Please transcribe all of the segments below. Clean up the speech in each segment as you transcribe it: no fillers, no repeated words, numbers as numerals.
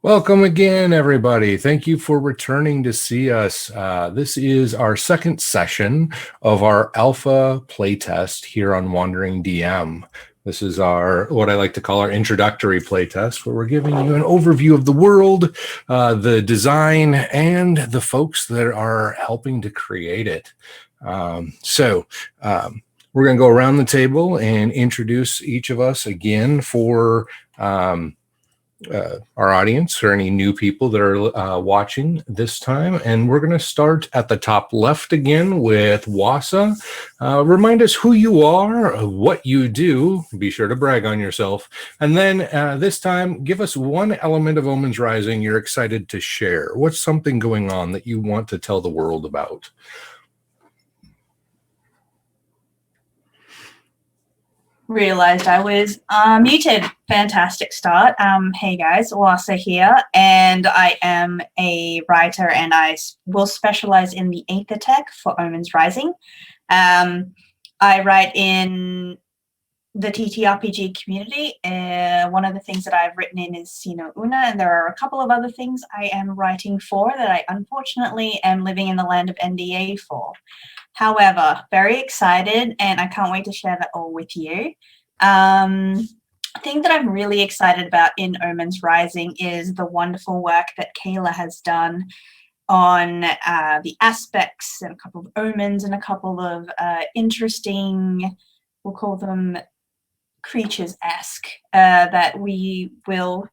Welcome again, everybody. Thank you for returning to see us. This is our second session of our alpha playtest here on Wandering DM. This is what I like to call our introductory playtest, where we're giving you an overview of the world, the design, and the folks that are helping to create it. We're going to go around the table and introduce each of us again for our audience or any new people that are watching this time. And we're going to start at the top left again with Wasa. Remind us who you are, what you do. Be sure to brag on yourself. And then this time, give us one element of Omens Rising you're excited to share. What's something going on that you want to tell the world about? Realized I was muted. Fantastic start. Hey guys, Wasa here, and I am a writer, and I will specialize in the Aether tech for Omens Rising. I write in the TTRPG community. One of the things that I've written in is Sino Una, and there are a couple of other things I am writing for that I unfortunately am living in the land of NDA for. However, very excited, and I can't wait to share that all with you. Thing that I'm really excited about in Omens Rising is the wonderful work that Kayla has done on the aspects and a couple of omens and a couple of interesting, we'll call them creatures-esque, that we will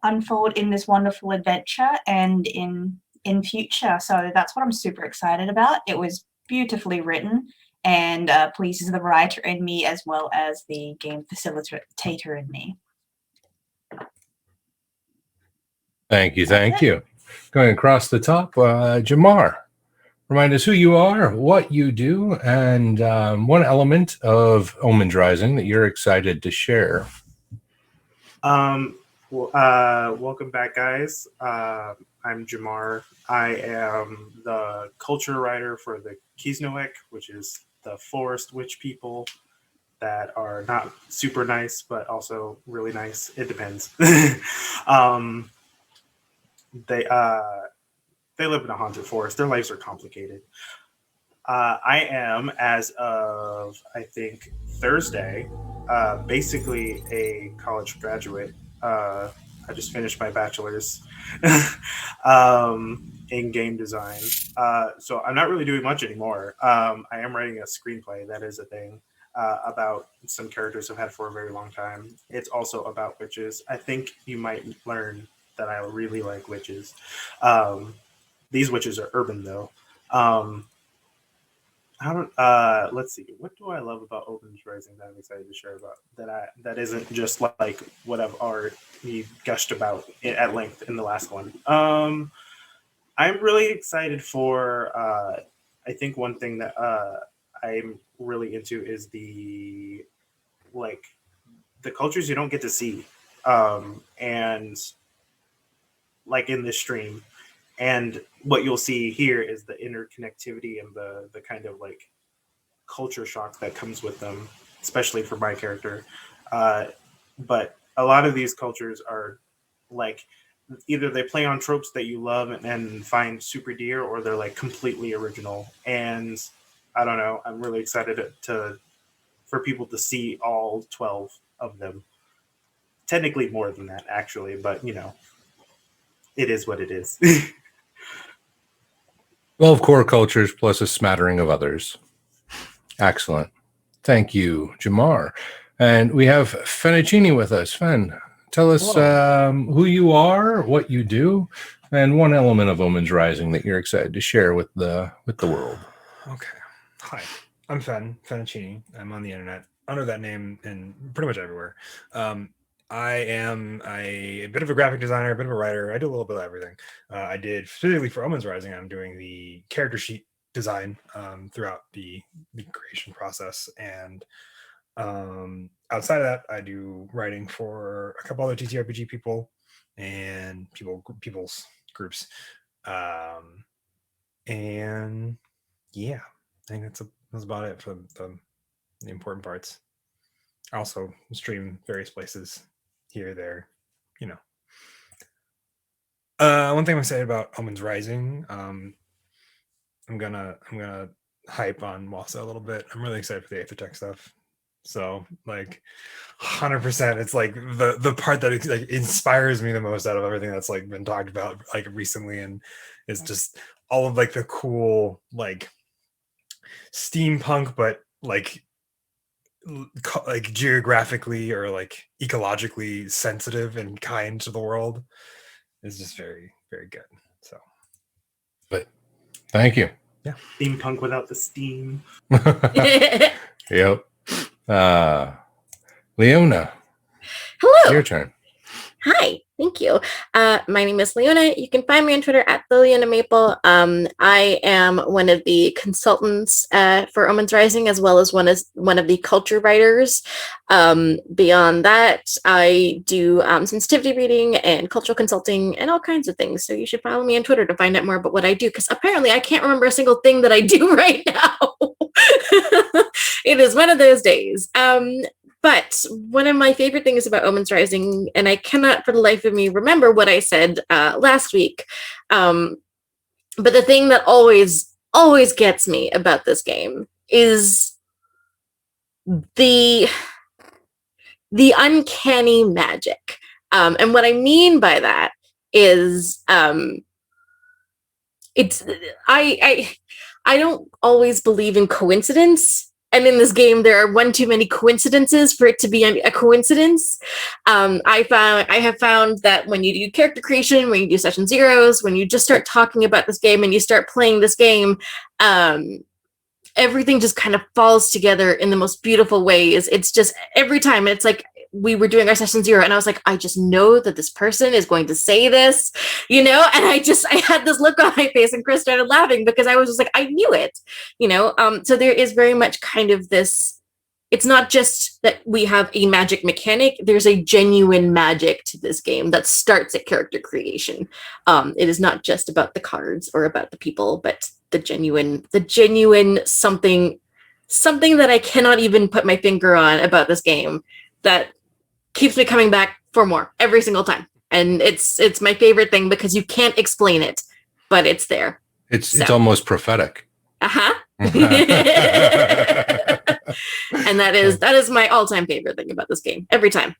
unfold in this wonderful adventure and in future. So that's what I'm super excited about. It was beautifully written and pleases the writer in me as well as the game facilitator in me. Thank you. Going across the top, Jamar. Remind us who you are, what you do, and one element of Omens Rising that you're excited to share. Welcome back, guys. I'm Jamar. I am the culture writer for the Kisnoek, which is the forest witch people that are not super nice, but also really nice. It depends. They live in a haunted forest. Their lives are complicated. I am, as of, I think, Thursday, basically a college graduate. I just finished my bachelor's in game design. So I'm not really doing much anymore. I am writing a screenplay. That is a thing about some characters I've had for a very long time. It's also about witches. I think you might learn that I really like witches. These witches are urban, though. Let's see. What do I love about Omens Rising that I'm excited to share about that isn't just like what I've already gushed about at length in the last one. I'm really excited for. I think one thing that I'm really into is the cultures you don't get to see, and like in this stream. And what you'll see here is the interconnectivity and the kind of like culture shock that comes with them, especially for my character. But a lot of these cultures are like either they play on tropes that you love and find super dear, or they're like completely original. And I don't know, I'm really excited for people to see all 12 of them. Technically more than that, actually, but you know, it is what it is. 12 core cultures plus a smattering of others. Excellent. Thank you, Jamar. And we have Fennicini with us. Fen, tell us who you are, what you do, and one element of Omens Rising that you're excited to share with the world. Okay. Hi, I'm Fennicini. I'm on the internet under that name and pretty much everywhere. I am a bit of a graphic designer, a bit of a writer. I do a little bit of everything. I did specifically for Omens Rising. I'm doing the character sheet design throughout the creation process, and outside of that, I do writing for a couple other TTRPG people and people's groups. And yeah, I think that's about it for the important parts. I also stream various places here, there, you know. One thing I'm excited about Omens Rising. I'm gonna hype on Wasa a little bit. I'm really excited for the Aethertech stuff. So like 100%, it's like the part that like inspires me the most out of everything that's like been talked about like recently, and it's just all of like the cool like steampunk, but like geographically or like ecologically sensitive and kind to the world is just very, very good. So, But thank you. Yeah. Steampunk without the steam. Yep. Leona, Hello. your turn. Hi. Thank you. My name is Leona. You can find me on Twitter at the Leona Maple. I am one of the consultants for Omens Rising, as well as one of the culture writers. Beyond that, I do sensitivity reading and cultural consulting and all kinds of things. So you should follow me on Twitter to find out more about what I do, because apparently I can't remember a single thing that I do right now. It is one of those days. But one of my favorite things about Omens Rising, and I cannot for the life of me remember what I said last week, but the thing that always gets me about this game is the uncanny magic. And what I mean by that is it's I don't always believe in coincidence. And in this game, there are one too many coincidences for it to be a coincidence. I have found that when you do character creation, when you do session zeros, when you just start talking about this game and you start playing this game, everything just kind of falls together in the most beautiful ways. It's just every time it's like we were doing our session zero and I was like, I just know that this person is going to say this, and I had this look on my face and Chris started laughing because I was just like, I knew it, so there is very much kind of this, it's not just that we have a magic mechanic, there's a genuine magic to this game that starts at character creation. It is not just about the cards or about the people, but the genuine something that I cannot even put my finger on about this game that keeps me coming back for more every single time. And it's my favorite thing because you can't explain it, but it's there. It's almost prophetic. Uh-huh. And that is my all-time favorite thing about this game every time.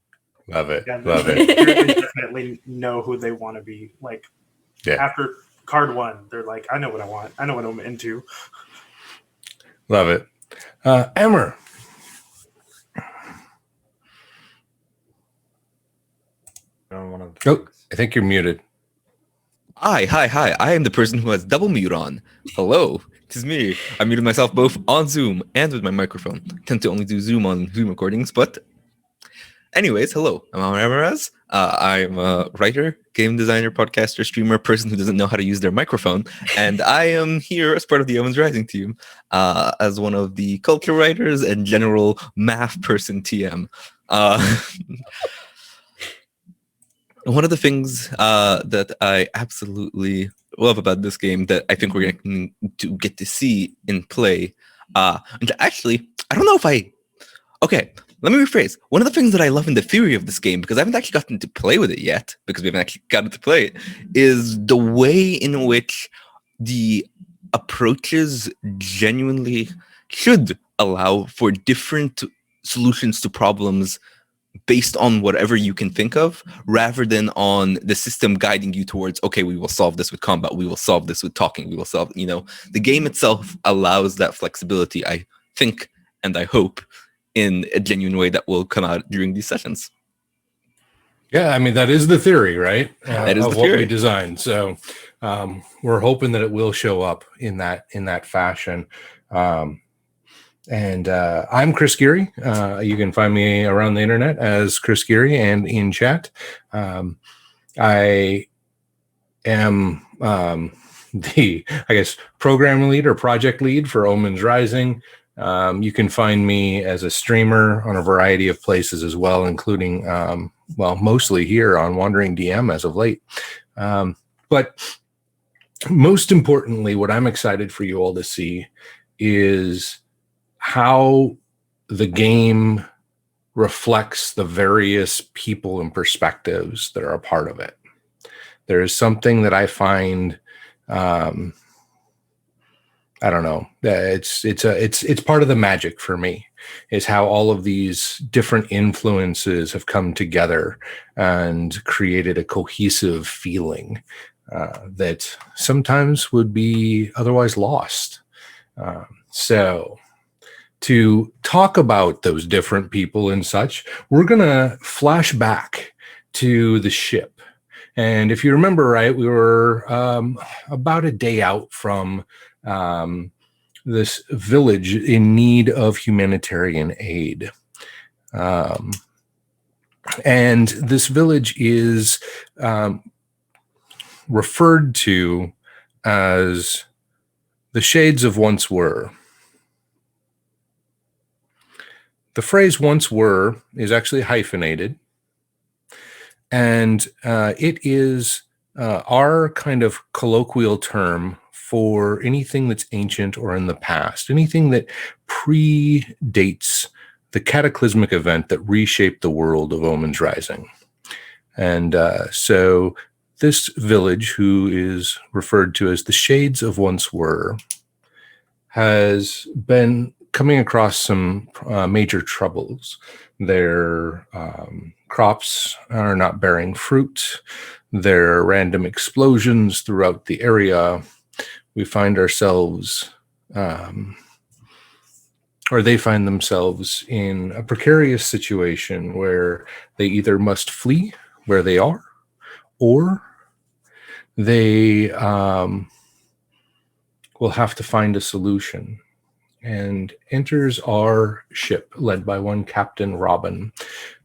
Love it. Yeah, Love they it. definitely know who they want to be. Like Yeah. after card one, they're like, I know what I want. I know what I'm into. Love it. Emmer. Oh, I think you're muted. Hi. I am the person who has double mute on. Hello, it is me. I muted myself both on Zoom and with my microphone. I tend to only do Zoom on Zoom recordings, but anyways, hello. I'm Amar Amaraz. I'm a writer, game designer, podcaster, streamer, person who doesn't know how to use their microphone. And I am here as part of the Omens Rising team, as one of the culture writers and general math person TM. One of the things that I absolutely love about this game that I think we're going to get to see in play, and actually, I don't know if okay, let me rephrase. One of the things that I love in the theory of this game, because I haven't actually gotten to play with it yet, because we haven't actually gotten to play it, is the way in which the approaches genuinely should allow for different solutions to problems based on whatever you can think of, rather than on the system guiding you towards, okay, we will solve this with combat, we will solve this with talking, we will solve, the game itself allows that flexibility, I think, and I hope, in a genuine way that will come out during these sessions. Yeah, I mean, that is the theory, right? That is of the what theory. we designed. So we're hoping that it will show up in that fashion. And I'm Chris Geary. You can find me around the internet as Chris Geary and in chat. I am the, program lead or project lead for Omens Rising. You can find me as a streamer on a variety of places as well, including, mostly here on Wandering DM as of late. But most importantly, what I'm excited for you all to see is how the game reflects the various people and perspectives that are a part of it. There is something that I find, I don't know. It's part of the magic for me, is how all of these different influences have come together and created a cohesive feeling that sometimes would be otherwise lost. So to talk about those different people and such, we're gonna flash back to the ship. And if you remember right, we were about a day out from this village in need of humanitarian aid. And this village is referred to as the Shades of Once Were. The phrase once were is actually hyphenated, and it is our kind of colloquial term for anything that's ancient or in the past, anything that predates the cataclysmic event that reshaped the world of Omens Rising. And so this village, who is referred to as the Shades of Once Were, has been coming across some major troubles. Their crops are not bearing fruit. There are random explosions throughout the area. We find ourselves, or they find themselves in a precarious situation where they either must flee where they are, or they will have to find a solution. And enters our ship, led by one Captain Robin,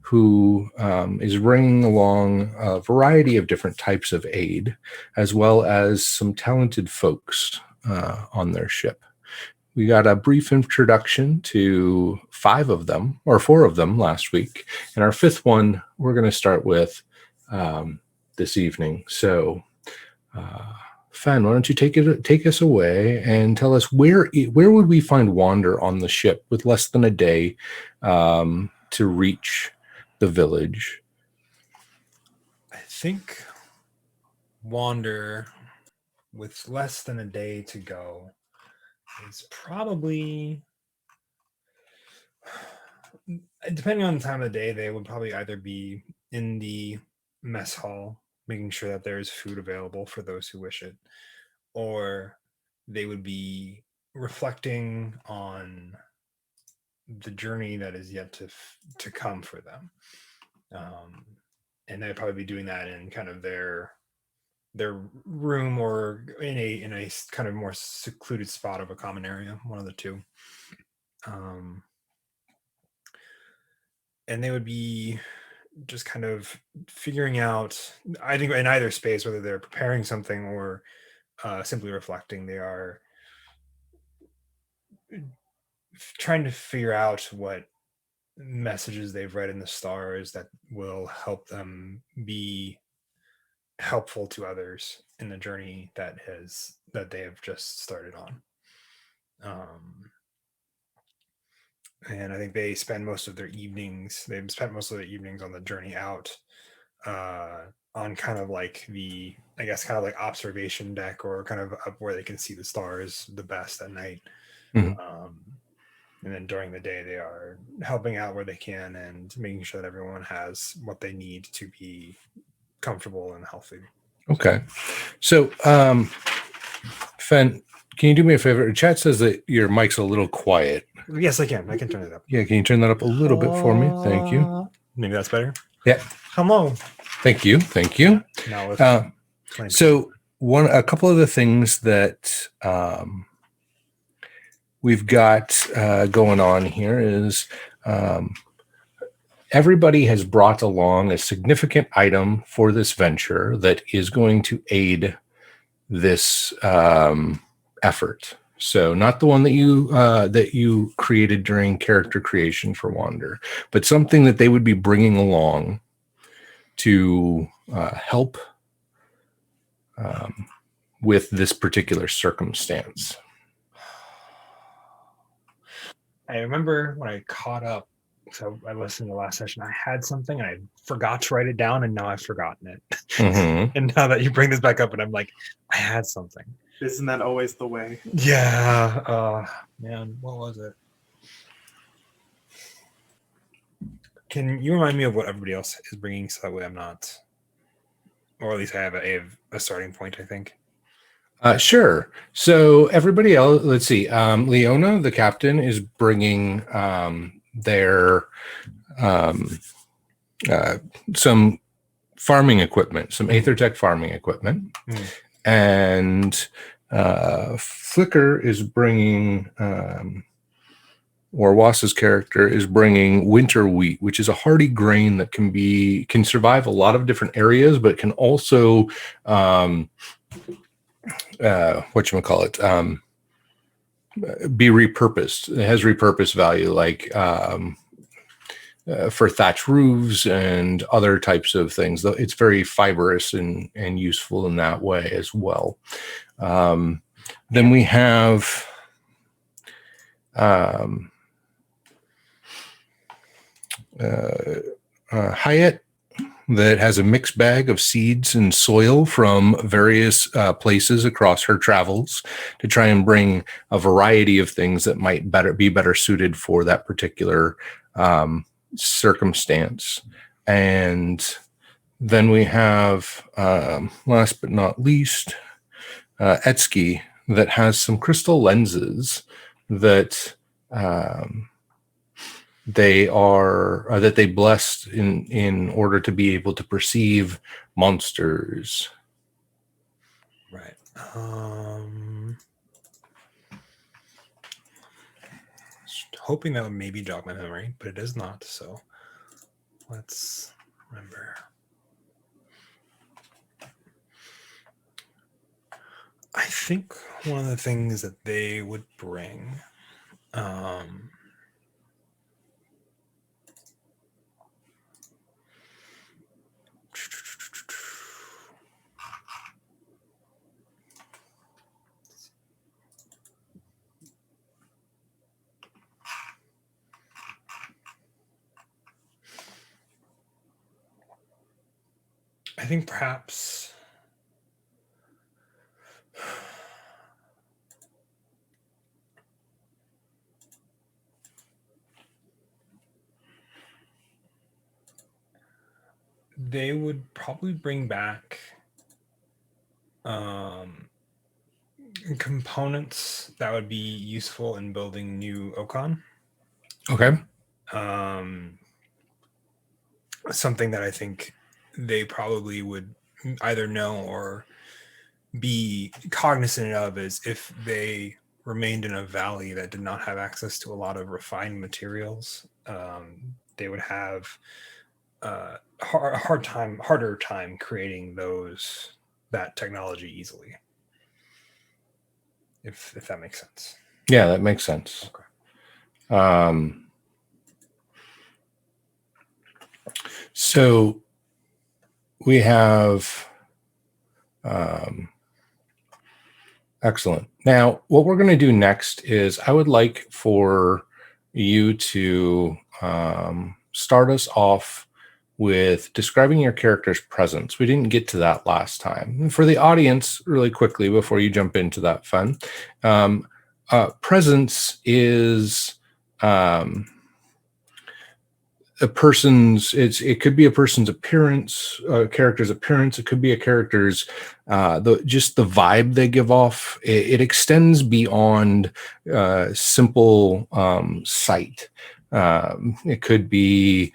who is bringing along a variety of different types of aid, as well as some talented folks on their ship. We got a brief introduction to 5 of them, or 4 of them last week. And our 5th one, we're going to start with this evening. So, Fen, why don't you take us away and tell us where would we find Wander on the ship with less than a day to reach the village? I think Wander, with less than a day to go, is probably, depending on the time of the day, they would probably either be in the mess hall, making sure that there is food available for those who wish it, or they would be reflecting on the journey that is yet to come for them. And they'd probably be doing that in kind of their room, or in a kind of more secluded spot of a common area, one of the two. And they would be just kind of figuring out, I think, in either space, whether they're preparing something or simply reflecting. They are trying to figure out what messages they've read in the stars that will help them be helpful to others in the journey that they have just started on. And I think they've spent most of their evenings on the journey out, on kind of like the, I guess, kind of like observation deck, or kind of up where they can see the stars the best at night. Mhm. And then during the day, they are helping out where they can and making sure that everyone has what they need to be comfortable and healthy. Okay. So, Fen, can you do me a favor? Chat says that your mic's a little quiet. Yes, I can. I can turn it up. Yeah, can you turn that up a little bit for me? Thank you. Maybe that's better. Yeah. Hello. Thank you. Thank you. Now So a couple of the things that we've got going on here is everybody has brought along a significant item for this venture that is going to aid this effort. So not the one that you created during character creation for Wander, but something that they would be bringing along to help with this particular circumstance. I remember when I caught up, so I listened to the last session, I had something and I forgot to write it down, and now I've forgotten it. Mhm. And now that you bring this back up, and I'm like, I had something. Isn't that always the way? Yeah. Man, what was it? Can you remind me of what everybody else is bringing, so that way I'm not, or at least I have a starting point, I think. Sure. So everybody else, let's see. Leona, the captain, is bringing their some farming equipment, some Aethertech farming equipment, and Flicker is bringing, or Wass's character is bringing winter wheat, which is a hardy grain that can survive a lot of different areas, but can also whatchamacallit, be repurposed. It has repurposed value, like for thatch roofs and other types of things. Though it's very fibrous and useful in that way as well. Then we have Hyatt, that has a mixed bag of seeds and soil from various places across her travels to try and bring a variety of things that might be better suited for that particular circumstance. And then we have, last but not least, Etsky, that has some crystal lenses that they blessed in order to be able to perceive monsters. Right. Hoping that would maybe jog my memory, but it does not. So let's remember. I think one of the things that they would bring, I think perhaps they would probably bring back components that would be useful in building new Ocon. Okay. Something that I think they probably would either know or be cognizant of is if they remained in a valley that did not have access to a lot of refined materials, they would have a harder time creating that technology easily. If that makes sense. Yeah, that makes sense. Okay. So we have excellent. Now, what we're going to do next is I would like for you to start us off with describing your character's presence. We didn't get to that last time. For the audience, really quickly, before you jump into that fun, presence is a person's, it could be a person's appearance, a character's appearance. It could be a character's just the vibe they give off. It extends beyond simple sight. It could be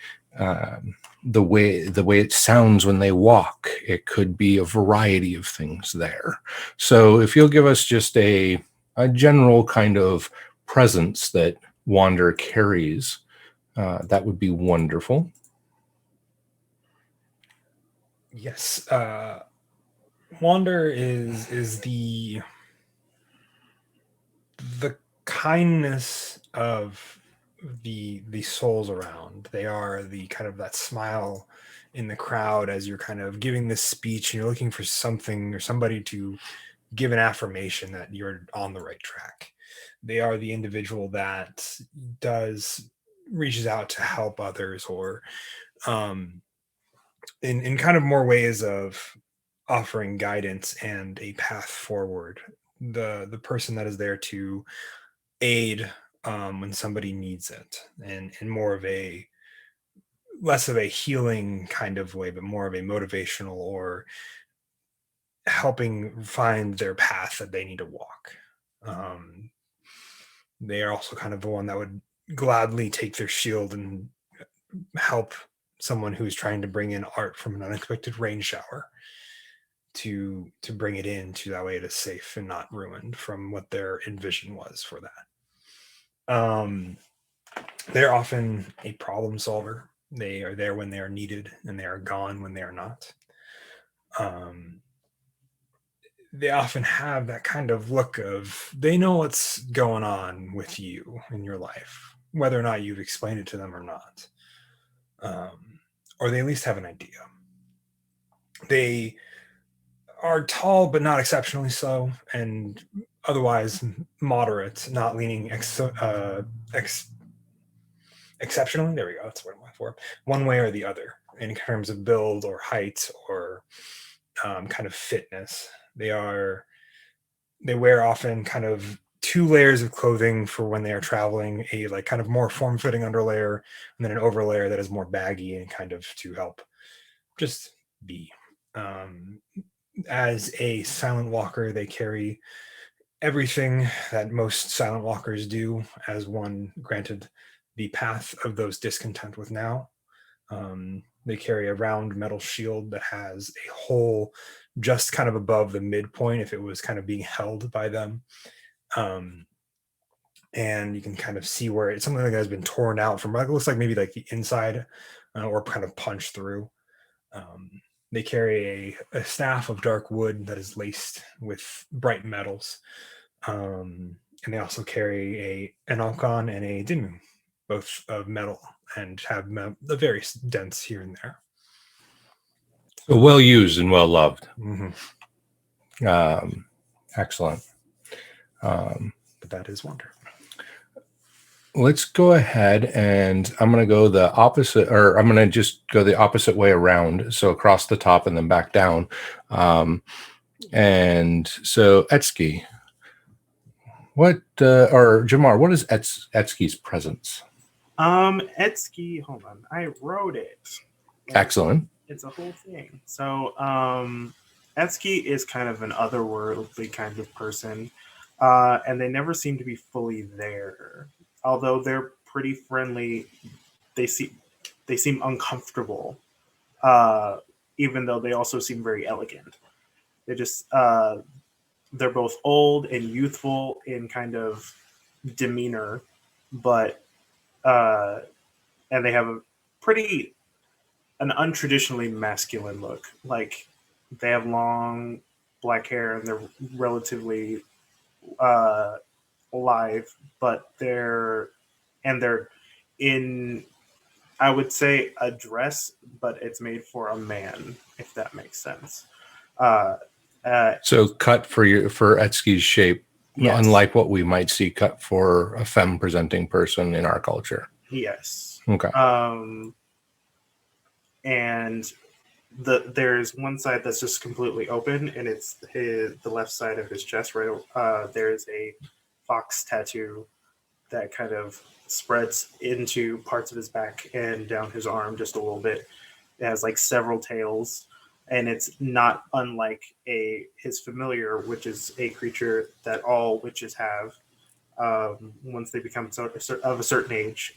the way it sounds when they walk. It could be a variety of things there. So if you'll give us just a general kind of presence that Wander carries, that would be wonderful. Yes. Wander is the kindness of the souls around. They are the kind of that smile in the crowd as you're kind of giving this speech and you're looking for something or somebody to give an affirmation that you're on the right track. They are the individual that reaches out to help others or in kind of more ways of offering guidance and a path forward. The person that is there to aid when somebody needs it, and in more of a less of a healing kind of way, but more of a motivational or helping find their path that they need to walk. They are also kind of the one that would gladly take their shield and help someone who's trying to bring in art from an unexpected rain shower to bring it in to that way it is safe and not ruined from what their envision was for that. They're often a problem solver. They are there when they are needed and they are gone when they are not. They often have that kind of look of they know what's going on with you in your life, whether or not you've explained it to them or not. Or they at least have an idea. They are tall, but not exceptionally so, and otherwise moderate, not leaning exceptionally. There we go. That's what I'm looking for. One way or the other in terms of build or height or kind of fitness. They wear often kind of 2 layers of clothing for when they are traveling, a like kind of more form-fitting underlayer and then an overlayer that is more baggy and kind of to help just be. As a silent walker, they carry everything that most silent walkers do, as one granted the path of those discontent with now. They carry a round metal shield that has a hole just kind of above the midpoint if it was kind of being held by them. And you can kind of see where it's something that has been torn out from, it looks like maybe like the inside or kind of punched through. They carry a staff of dark wood that is laced with bright metals. And they also carry an alcon and a dinmu, both of metal, and have the various dents here and there. So well used and well loved. Mm-hmm. Excellent. But that is wonder. Let's go ahead and I'm going to go the opposite, or I'm going to just go the opposite way around. So across the top and then back down. And so Etsuki, or Jamar, what is Etsuki's presence? Etsuki, hold on. I wrote it. Excellent. It's a whole thing. So, Etsuki is kind of an otherworldly kind of person. And they never seem to be fully there. Although they're pretty friendly, they seem uncomfortable. Even though they also seem very elegant. They just they're both old and youthful in kind of demeanor, but and they have an untraditionally masculine look. Like they have long black hair and they're relatively alive, but they're in, I would say, a dress, but it's made for a man, if that makes sense. So cut for Etsuki's shape, yes. Unlike what we might see cut for a femme presenting person in our culture. Yes. Okay. And there's one side that's just completely open, and it's the left side of his chest. Right, there's a fox tattoo that kind of spreads into parts of his back and down his arm just a little bit. It has like several tails, and it's not unlike his familiar, which is a creature that all witches have once they become of a certain age,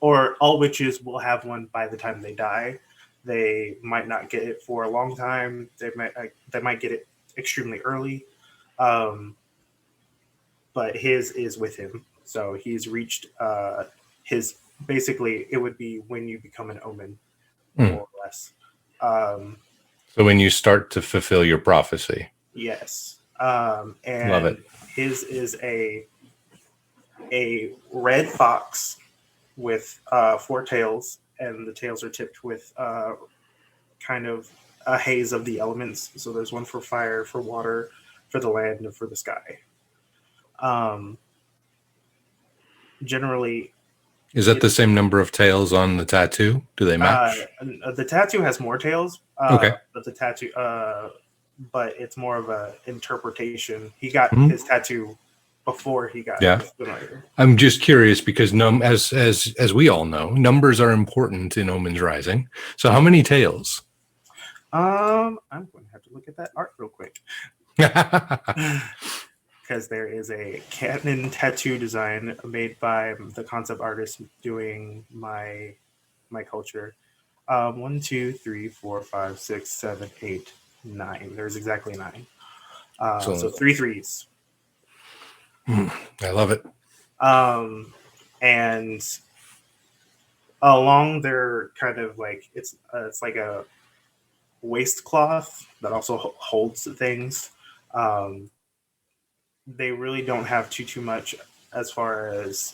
or all witches will have one by the time they die. They might not get it for a long time. They might get it extremely early, but his is with him. So he's reached his. Basically, it would be when you become an omen, more or less. So when you start to fulfill your prophecy. Yes. And love it. His is a red fox with 4 tails, and the tails are tipped with kind of a haze of the elements. So there's one for fire, for water, for the land, and for the sky. Generally, Is that the same number of tails on the tattoo? Do they match? The tattoo has more tails. Okay. But the tattoo, but it's more of a interpretation. He got Mhm. his tattoo before he got Yeah. familiar. I'm just curious because as we all know, numbers are important in Omens Rising. So how many tails? I'm going to have to look at that art real quick. Because there is a canon tattoo design made by the concept artist doing my culture. 1, 2, 3, 4, 5, 6, 7, 8, 9. There's exactly 9. So 3 threes. I love it. And along their kind of like it's like a waistcloth that also holds things. They really don't have too much as far as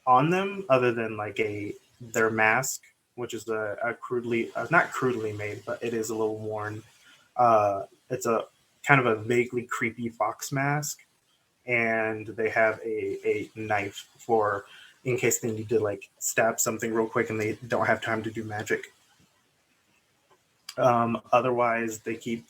on them, other than like their mask, which is a crudely not crudely made, but it is a little worn. It's a kind of a vaguely creepy fox mask, and they have a knife for in case they need to like stab something real quick and they don't have time to do magic. Otherwise, they keep.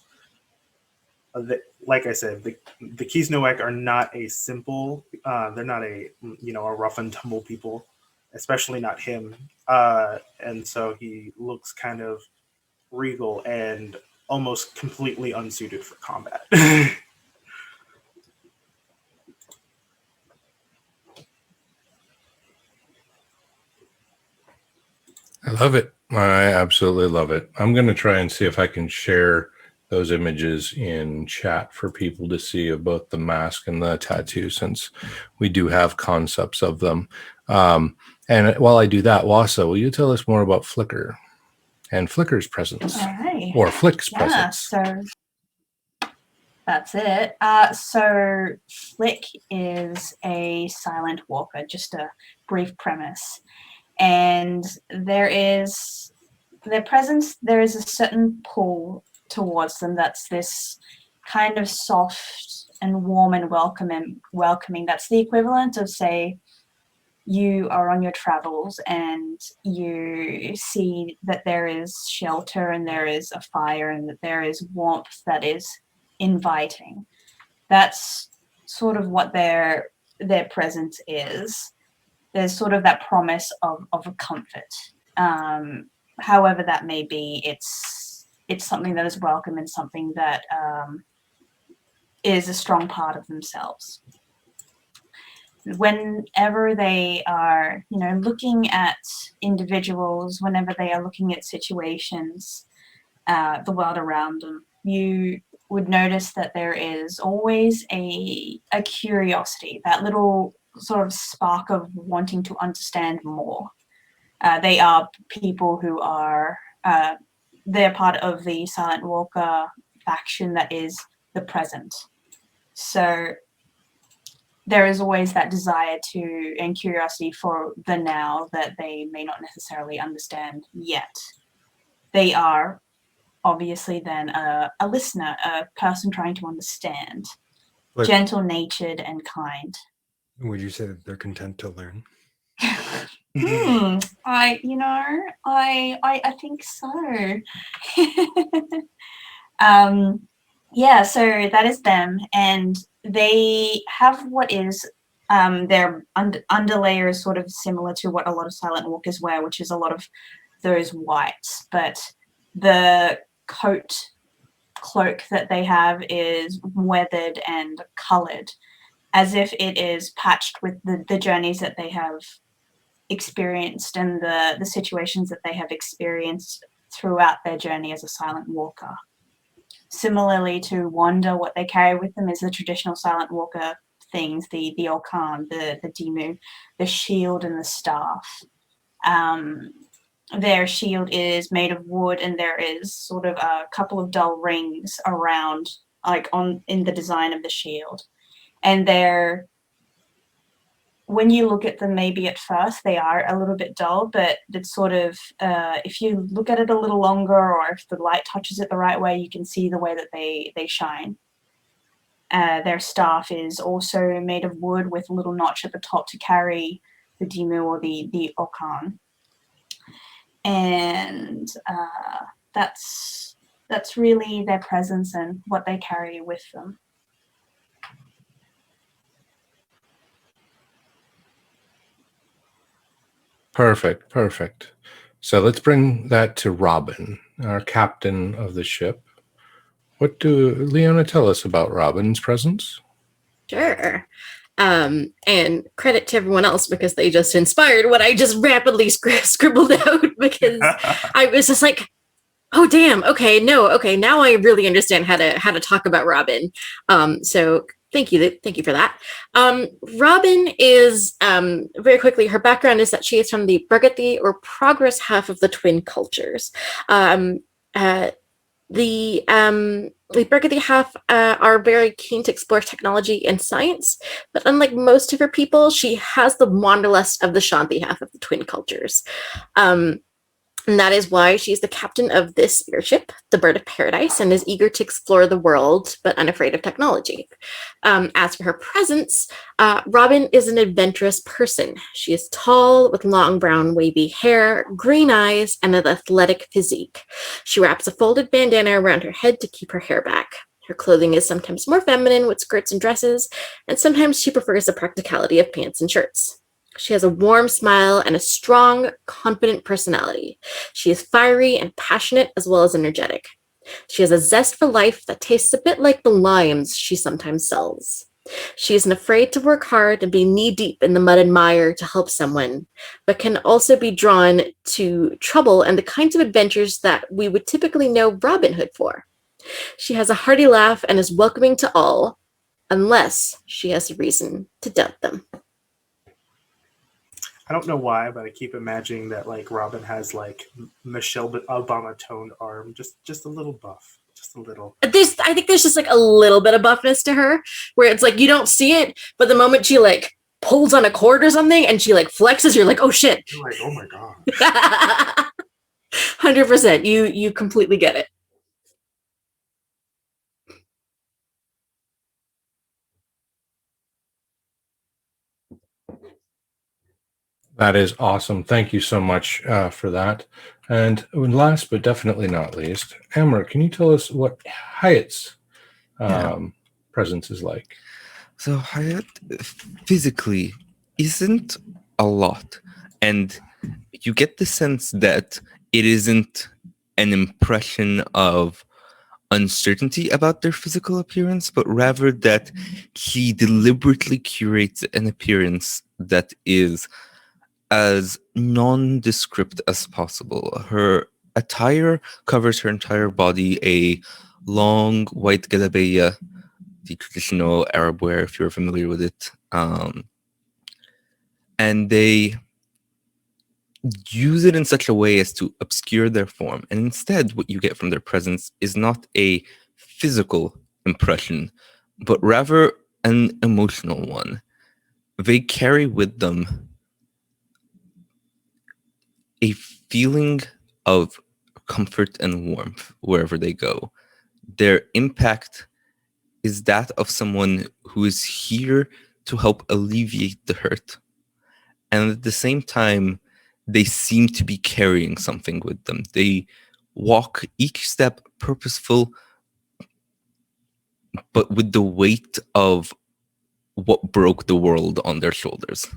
Like I said, the Kisnoek are not a simple. They're not a rough and tumble people, especially not him. And so he looks kind of regal and almost completely unsuited for combat. I love it. I absolutely love it. I'm going to try and see if I can share those images in chat for people to see of both the mask and the tattoo, since we do have concepts of them. And while I do that, Wasa, will you tell us more about Flicker and Flicker's presence? All right. Or Flick's Yeah, presence? so that's it. So Flick is a silent walker, just a brief premise. And there is a certain pull towards them that's this kind of soft and warm and welcoming. That's the equivalent of, say, you are on your travels and you see that there is shelter and there is a fire and that there is warmth that is inviting. That's sort of what their presence is. There's sort of that promise of a comfort. However that may be, it's something that is welcome and something that is a strong part of themselves. Whenever they are, looking at individuals, whenever they are looking at situations, the world around them, you would notice that there is always a curiosity, that little sort of spark of wanting to understand more. They are people who are they're part of the Silent Walker faction that is the present. So there is always that desire to and curiosity for the now that they may not necessarily understand yet. They are obviously then a listener, a person trying to understand, gentle-natured and kind. Would you say that they're content to learn? I think so. Yeah, so that is them, and they have what is their underlayer is sort of similar to what a lot of silent walkers wear, which is a lot of those whites, but the cloak that they have is weathered and colored, as if it is patched with the journeys that they have experienced and the situations that they have experienced throughout their journey as a silent walker. Similarly to Wanda, what they carry with them is the traditional silent walker things, the Okan, the Dimu, the shield and the staff. Their shield is made of wood and there is sort of a couple of dull rings around, like in the design of the shield. And when you look at them, maybe at first they are a little bit dull, but it's sort of, if you look at it a little longer or if the light touches it the right way, you can see the way that they shine. Their staff is also made of wood with a little notch at the top to carry Dimu or the Okan. And that's really their presence and what they carry with them. Perfect. So let's bring that to Robin, our captain of the ship. What do Leona tell us about Robin's presence? Sure. And credit to everyone else because they just inspired what I just rapidly scribbled out because I was just like, oh damn, okay, now I really understand how to talk about Robin. So thank you for that. Robin is very quickly, her background is that she is from the Pragati or progress half of the twin cultures. The Pragati half are very keen to explore technology and science, but unlike most of her people, she has the wanderlust of the Shanti half of the twin cultures. And that is why she's the captain of this airship, the Bird of Paradise, and is eager to explore the world, but unafraid of technology. As for her presence, Robin is an adventurous person. She is tall, with long brown wavy hair, green eyes, and an athletic physique. She wraps a folded bandana around her head to keep her hair back. Her clothing is sometimes more feminine with skirts and dresses, and sometimes she prefers the practicality of pants and shirts. She has a warm smile and a strong, confident personality. She is fiery and passionate as well as energetic. She has a zest for life that tastes a bit like the limes she sometimes sells. She isn't afraid to work hard and be knee-deep in the mud and mire to help someone, but can also be drawn to trouble and the kinds of adventures that we would typically know Robin Hood for. She has a hearty laugh and is welcoming to all, unless she has a reason to doubt them. I don't know why, but I keep imagining that like Robin has like Michelle Obama toned arm, just a little buff, just a little. I think there's just like a little bit of buffness to her, where it's like you don't see it, but the moment she like pulls on a cord or something and she like flexes, you're like, oh shit. You're like, oh my god. 100%. You completely get it. That is awesome. Thank you so much for that. And last but definitely not least, Amber, can you tell us what Hyatt's presence is like? So Hyatt physically isn't a lot, and you get the sense that it isn't an impression of uncertainty about their physical appearance, but rather that she deliberately curates an appearance that is as nondescript as possible. Her attire covers her entire body, a long white galabeya, the traditional Arab wear, if you're familiar with it. And they use it in such a way as to obscure their form. And instead, what you get from their presence is not a physical impression, but rather an emotional one. They carry with them a feeling of comfort and warmth wherever they go. Their impact is that of someone who is here to help alleviate the hurt. And at the same time, they seem to be carrying something with them. They walk each step purposeful, but with the weight of what broke the world on their shoulders.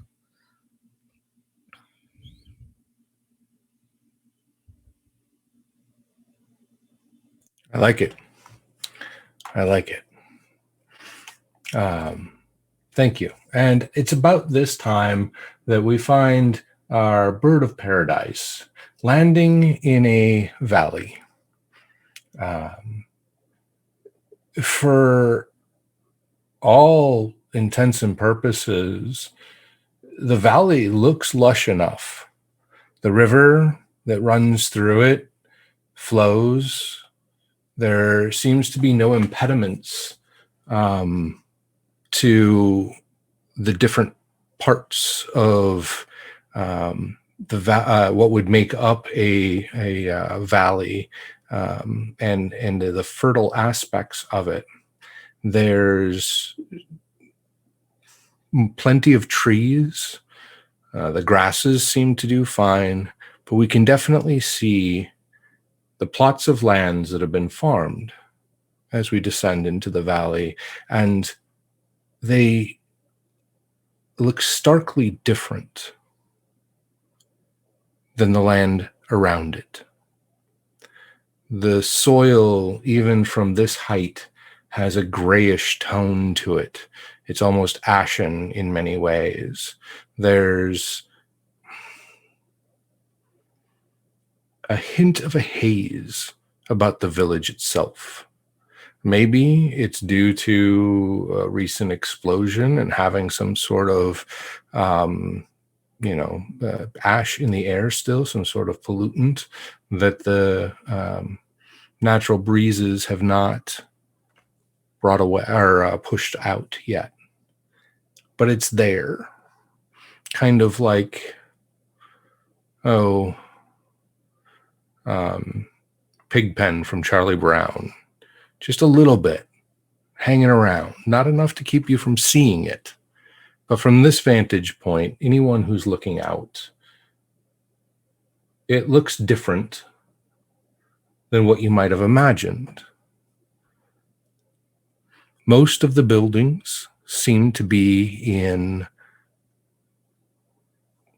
I like it. Thank you. And it's about this time that we find our Bird of Paradise landing in a valley. For all intents and purposes, the valley looks lush enough. The river that runs through it flows. There seems to be no impediments to the different parts of what would make up a valley and the fertile aspects of it. There's plenty of trees. The grasses seem to do fine, but we can definitely see the plots of lands that have been farmed as we descend into the valley, and they look starkly different than the land around it. The soil, even from this height, has a grayish tone to it. It's almost ashen in many ways. There's a hint of a haze about the village itself. Maybe it's due to a recent explosion and having some sort of, ash in the air still, some sort of pollutant that the natural breezes have not brought away or pushed out yet. But it's there. Kind of like, Pigpen from Charlie Brown. Just a little bit hanging around, not enough to keep you from seeing it. But from this vantage point, anyone who's looking out, it looks different than what you might have imagined. Most of the buildings seem to be in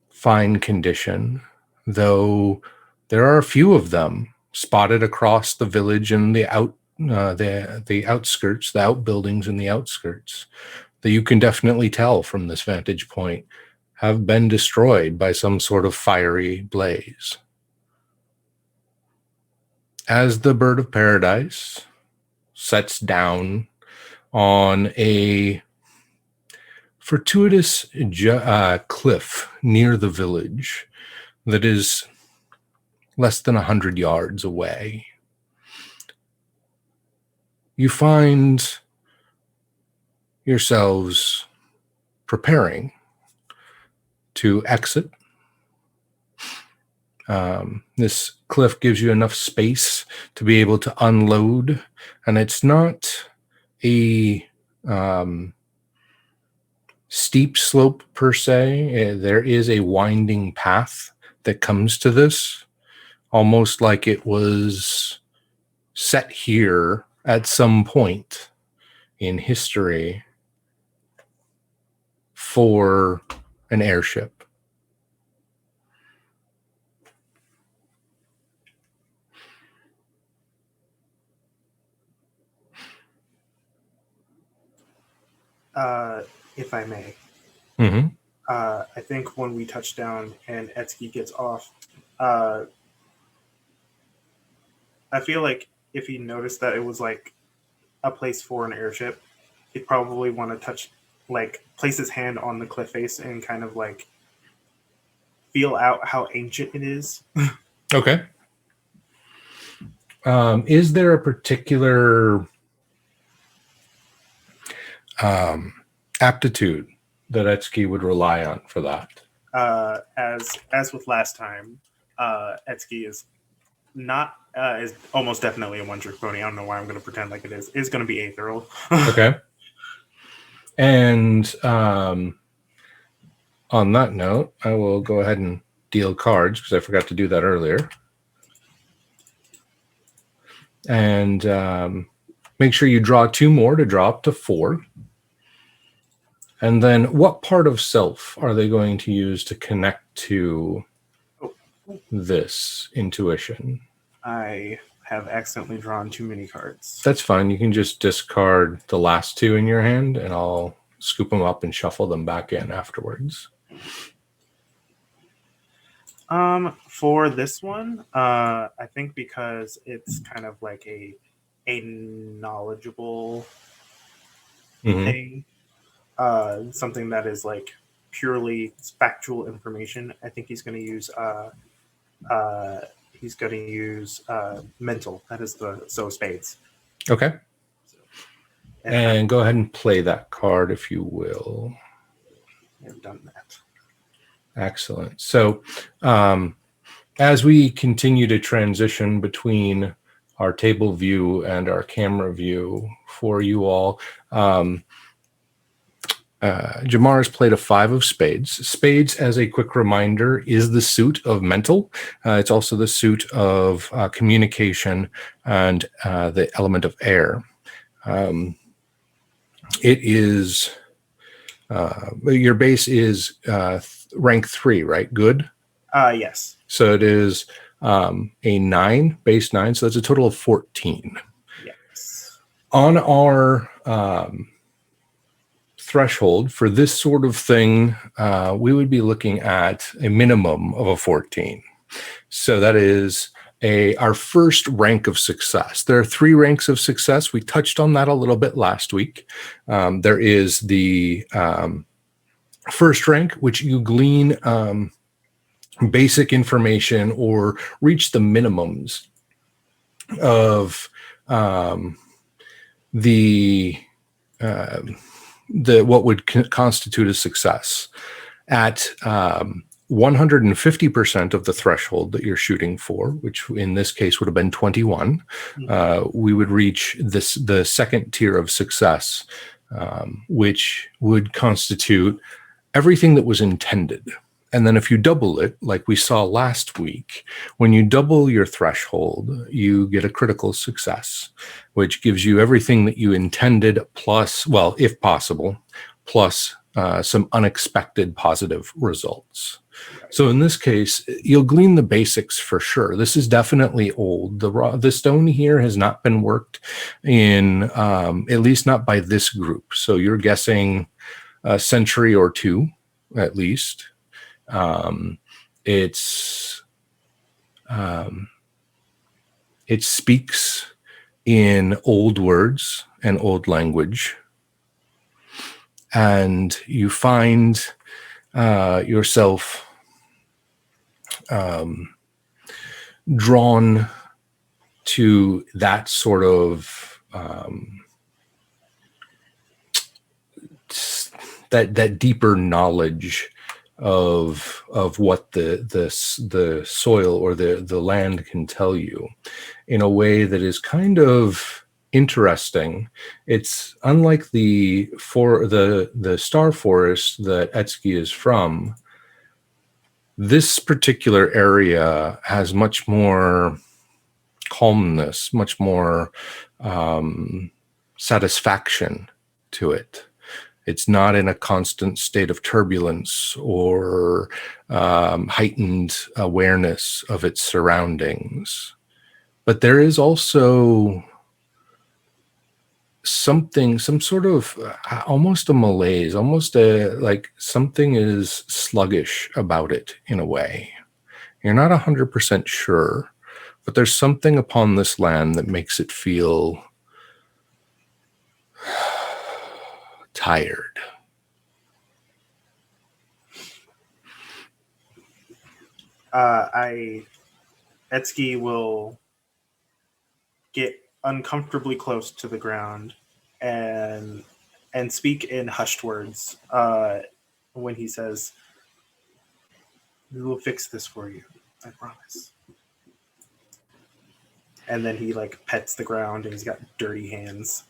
fine condition, though there are a few of them spotted across the village and the outskirts, the outbuildings in the outskirts, that you can definitely tell from this vantage point have been destroyed by some sort of fiery blaze. As the bird of paradise sets down on a fortuitous cliff near the village that is less than 100 yards away, you find yourselves preparing to exit. This cliff gives you enough space to be able to unload, and it's not a steep slope per se. There is a winding path that comes to this, almost like it was set here at some point in history for an airship. If I may. Mm-hmm. I think when we touch down and Etsky gets off, I feel like if he noticed that it was like a place for an airship, he'd probably want to place his hand on the cliff face and kind of like feel out how ancient it is. Okay. Is there a particular aptitude that Etsky would rely on for that? As with last time, Etsky is not is almost definitely a one-trick pony. I don't know why I'm going to pretend like it is. It's going to be Aetheral. Okay. And on that note, I will go ahead and deal cards because I forgot to do that earlier. And make sure you draw 2 more to draw up to 4. And then what part of self are they going to use to connect to this intuition? I have accidentally drawn too many cards. That's fine. You can just discard the last 2 in your hand, and I'll scoop them up and shuffle them back in afterwards. For this one, I think because it's kind of like a knowledgeable thing, something that is like purely factual information. I think he's going to use mental. That is the spades. Okay. And go ahead and play that card if you will. I've done that. Excellent. So as we continue to transition between our table view and our camera view for you all, I Jamar has played a 5 of spades. Spades, as a quick reminder, is the suit of mental. It's also the suit of communication and the element of air. It is your base is rank 3, right? Good. Yes. So it is a 9, base 9. So that's a total of 14. Yes. On our threshold for this sort of thing, we would be looking at a minimum of a 14. So that is our first rank of success. There are 3 ranks of success. We touched on that a little bit last week. There is the first rank, which you glean basic information or reach the minimums of the what would constitute a success at 150% of the threshold that you're shooting for, which in this case would have been 21. We would reach the second tier of success, which would constitute everything that was intended. And then if you double it, like we saw last week, when you double your threshold, you get a critical success, which gives you everything that you intended plus, well, if possible, plus some unexpected positive results. So in this case, you'll glean the basics for sure. This is definitely old. The stone here has not been worked in, at least not by this group. So you're guessing a century or 2, at least. It speaks in old words and old language, and you find yourself drawn to that sort of that deeper knowledge of what the soil or the land can tell you in a way that is kind of interesting. It's unlike the star forest that Etsky is from. This particular area has much more calmness, much more satisfaction to it. It's not in a constant state of turbulence or heightened awareness of its surroundings. But there is also some sort of almost a malaise, almost like something is sluggish about it in a way. You're not 100% sure, but there's something upon this land that makes it feel tired. Etsky will get uncomfortably close to the ground and speak in hushed words when he says, "We will fix this for you, I promise." And then he like pets the ground and he's got dirty hands.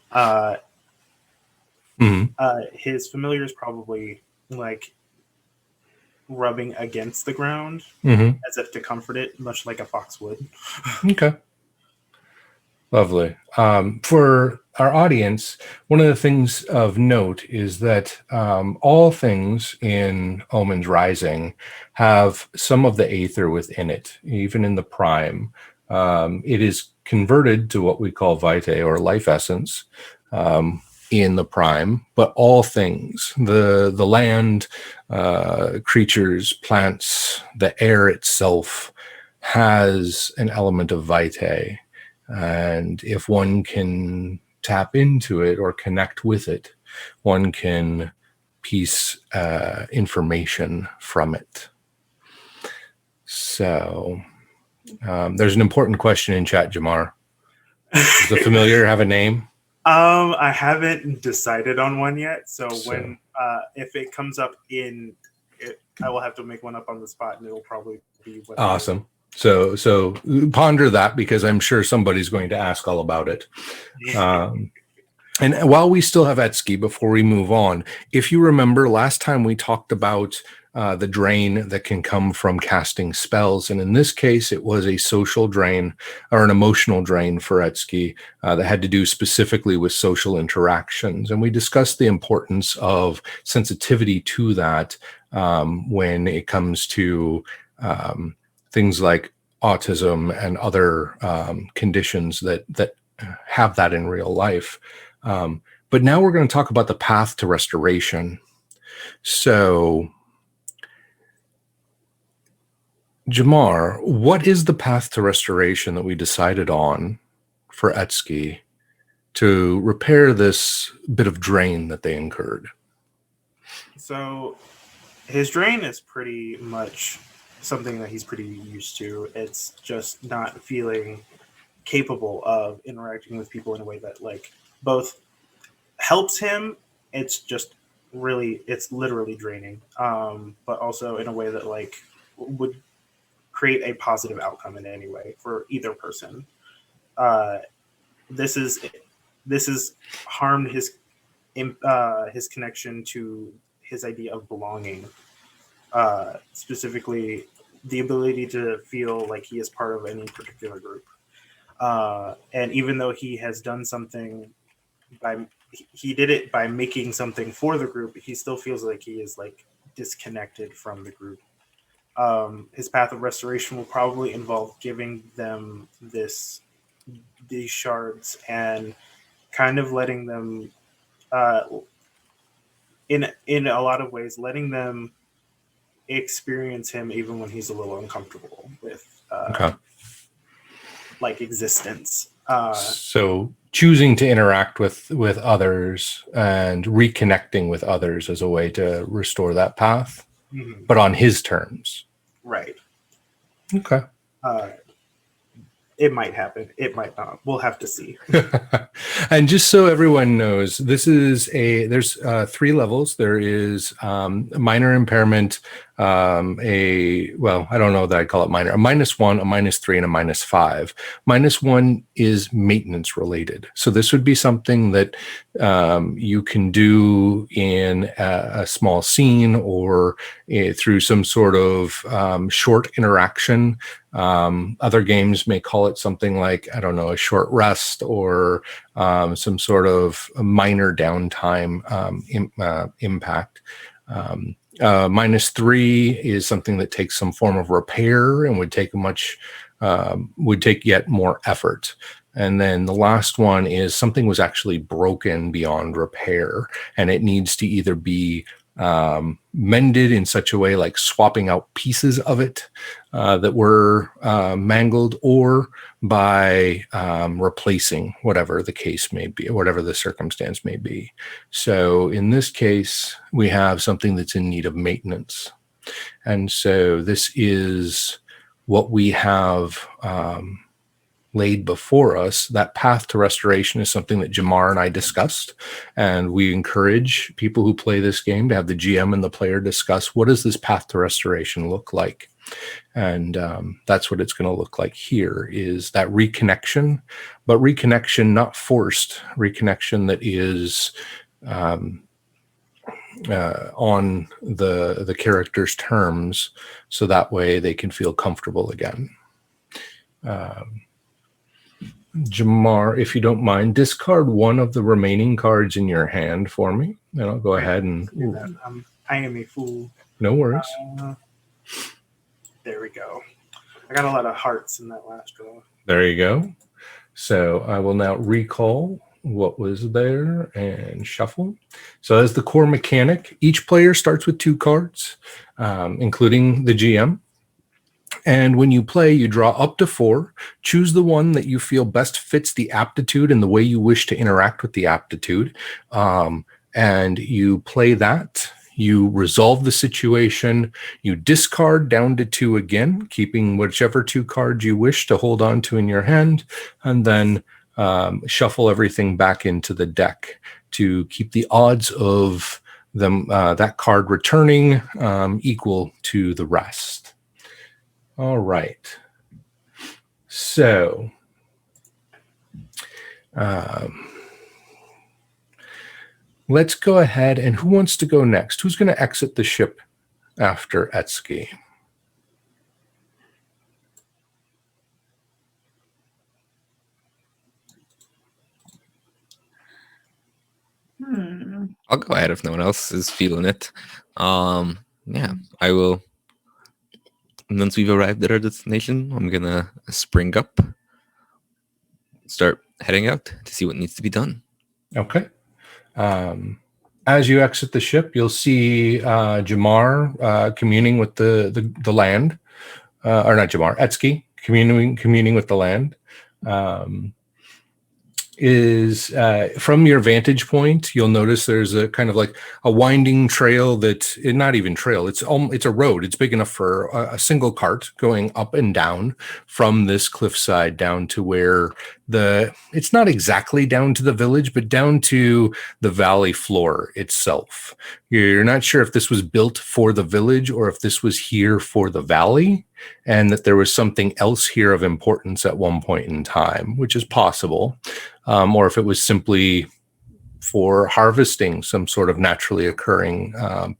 His familiar is probably like rubbing against the ground as if to comfort it, much like a fox would. Okay. Lovely. For our audience, one of the things of note is that all things in Omens Rising have some of the aether within it, even in the prime. It is converted to what we call vitae or life essence in the prime, but all things, the land, creatures, plants, the air itself has an element of vitae. And if one can tap into it or connect with it, one can piece information from it. So there's an important question in chat, Jamar. Does the familiar have a name? I haven't decided on one yet. So when if it comes up I will have to make one up on the spot, and it'll probably be awesome. So ponder that, because I'm sure somebody's going to ask all about it. And while we still have Etsky, before we move on, if you remember last time we talked about the drain that can come from casting spells. And in this case, it was a social drain or an emotional drain for Etsky that had to do specifically with social interactions. And we discussed the importance of sensitivity to that when it comes to things like autism and other conditions that have that in real life. But now we're going to talk about the path to restoration. So, Jamar, what is the path to restoration that we decided on for Etsky to repair this bit of drain that they incurred? So his drain is pretty much something that he's pretty used to. It's just not feeling capable of interacting with people in a way that like both helps him. It's just really, it's literally draining, but also in a way that like would create a positive outcome in any way for either person. This is harmed his connection to his idea of belonging, specifically the ability to feel like he is part of any particular group. And even though he has done something he did it by making something for the group, he still feels like he is like disconnected from the group. His path of restoration will probably involve giving them these shards and kind of letting them, in a lot of ways, letting them experience him even when he's a little uncomfortable with like existence. So choosing to interact with others and reconnecting with others as a way to restore that path, but on his terms. Right. Okay. It might happen. It might not. We'll have to see. And just so everyone knows, there's 3 levels. There is a minor impairment, I don't know that I'd call it minor, a -1, a -3, and a -5. -1 is maintenance related. So this would be something that you can do in a small scene or through some sort of short interaction. Other games may call it something like, I don't know, a short rest or some sort of minor downtime impact. -3 is something that takes some form of repair and would take yet more effort. And then the last one is something was actually broken beyond repair, and it needs to either be mended in such a way, like swapping out pieces of it that were mangled, or by replacing whatever the case may be, whatever the circumstance may be. So in this case, we have something that's in need of maintenance. And so this is what we have laid before us. That path to restoration is something that Jamar and I discussed, and we encourage people who play this game to have the GM and the player discuss, what does this path to restoration look like? And that's what it's going to look like here, is that reconnection, but reconnection not forced, reconnection that is on the character's terms, so that way they can feel comfortable again. Jamar, if you don't mind, discard one of the remaining cards in your hand for me, and I'll go ahead and do that. I am a fool. No worries. There we go. I got a lot of hearts in that last draw. There you go. So I will now recall what was there and shuffle. So as the core mechanic, each player starts with 2 cards, including the GM. And when you play, you draw up to 4. Choose the one that you feel best fits the aptitude and the way you wish to interact with the aptitude. And you play that. You resolve the situation. You discard down to 2 again, keeping whichever 2 cards you wish to hold on to in your hand. And then shuffle everything back into the deck to keep the odds of them that card returning equal to the rest. All right. So let's go ahead. And who wants to go next? Who's going to exit the ship after Etsky? I'll go ahead if no one else is feeling it. Yeah, I will. Once we've arrived at our destination, I'm gonna spring up, start heading out to see what needs to be done. Okay. As you exit the ship, you'll see Jamar communing with the land, or not Jamar, Etsky communing with the land. Is from your vantage point, you'll notice there's a kind of like a winding trail not even trail. It's a road. It's big enough for a single cart going up and down from this cliffside down to where it's not exactly down to the village, but down to the valley floor itself. You're not sure if this was built for the village or if this was here for the valley, and that there was something else here of importance at one point in time, which is possible. Or if it was simply for harvesting some sort of naturally occurring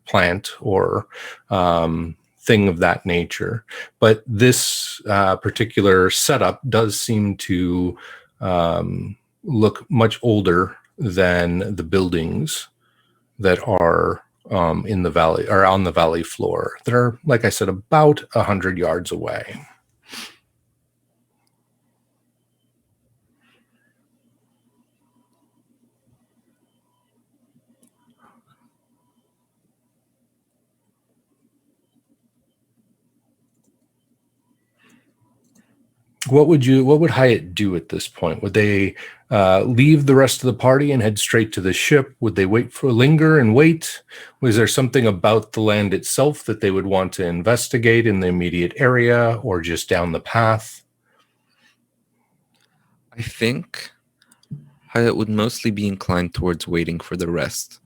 plant or thing of that nature. But this particular setup does seem to look much older than the buildings that are in the valley or on the valley floor. That are, like I said, about 100 yards away. What would Hyatt do at this point? Would they leave the rest of the party and head straight to the ship? Would they linger and wait? Was there something about the land itself that they would want to investigate in the immediate area or just down the path? I think Hyatt would mostly be inclined towards waiting for the rest.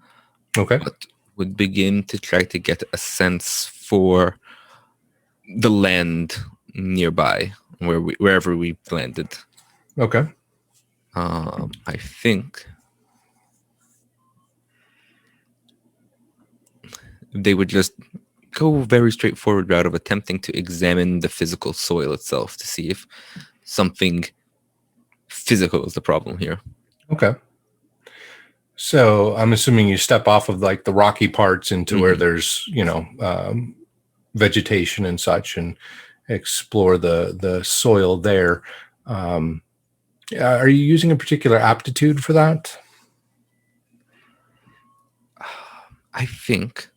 Okay. But would begin to try to get a sense for the land nearby, wherever we landed. Okay. I think they would just go very straightforward route of attempting to examine the physical soil itself to see if something physical is the problem here. Okay. So I'm assuming you step off of like the rocky parts into where there's, vegetation and such, and explore the soil there. Are you using a particular aptitude for that? I think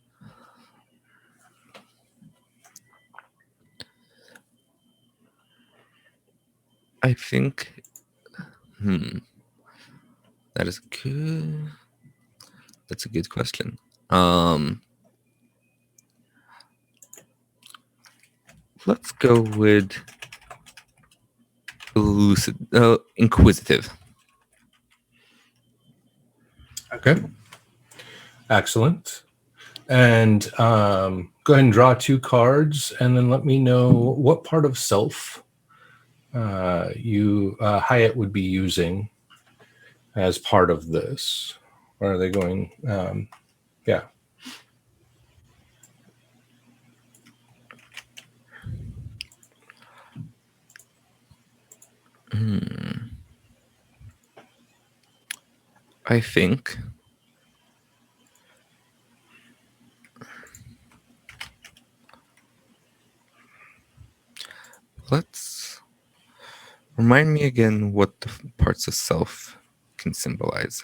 that is good. That's a good question. Let's go with inquisitive. Okay. Excellent. And go ahead and draw 2 cards, and then let me know what part of self Hyatt would be using as part of this. Or are they going? Yeah. I think let's remind me again what the parts of self can symbolize.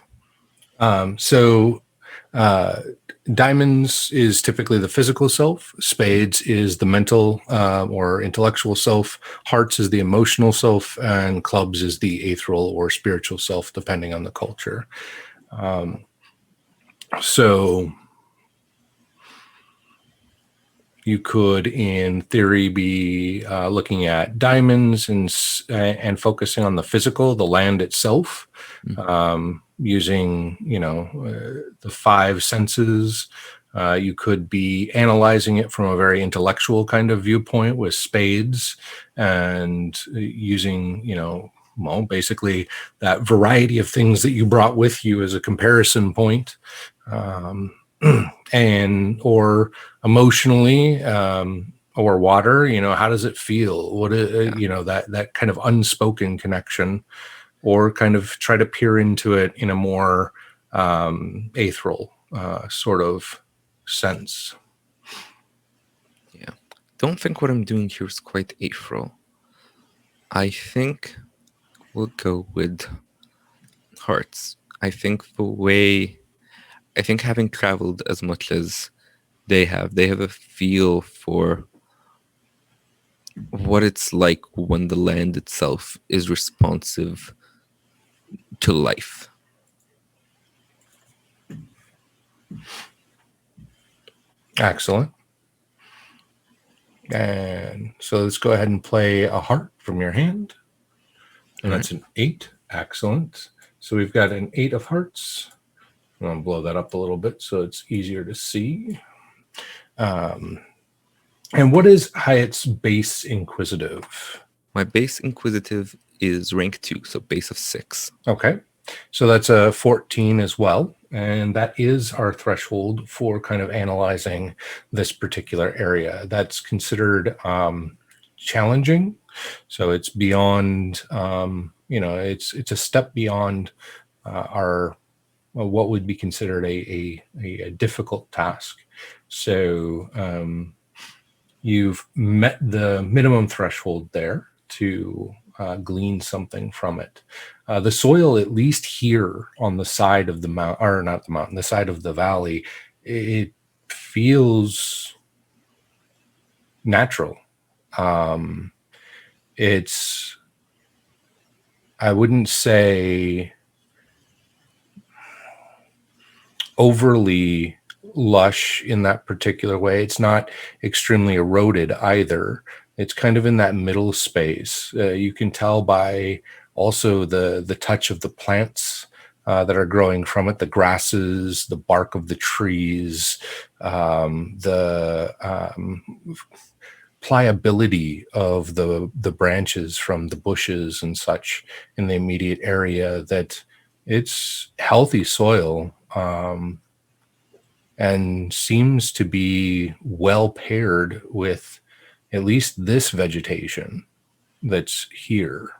Diamonds is typically the physical self. Spades is the mental or intellectual self. Hearts is the emotional self, and clubs is the ethereal or spiritual self, depending on the culture. So you could, in theory, be looking at diamonds and focusing on the physical, the land itself, using the 5 senses. You could be analyzing it from a very intellectual kind of viewpoint with spades, and using well, basically that variety of things that you brought with you as a comparison point, and or emotionally, or water, how does it feel? What that kind of unspoken connection, or kind of try to peer into it in a more ethereal sort of sense. Yeah. Don't think what I'm doing here is quite ethereal. I think we'll go with hearts. I think having traveled as much as they have a feel for what it's like when the land itself is responsive to life. Excellent. And so let's go ahead and play a heart from your hand. And that's an 8. Excellent. So we've got an 8 of hearts. I'm going to blow that up a little bit so it's easier to see. And what is Hyatt's base inquisitive? My base inquisitive is rank 2, so base of 6. Okay. So that's a 14 as well. And that is our threshold for kind of analyzing this particular area. That's considered challenging. So it's beyond, it's a step beyond our what would be considered a difficult task. So you've met the minimum threshold there to glean something from it. The soil, at least here on the side of the mountain, or not the mountain, the side of the valley, it feels natural. It's, I wouldn't say overly lush in that particular way. It's not extremely eroded either. It's kind of in that middle space. You can tell by also the touch of the plants that are growing from it, the grasses, the bark of the trees, the pliability of the branches from the bushes and such in the immediate area, that it's healthy soil, and seems to be well paired with at least this vegetation that's here.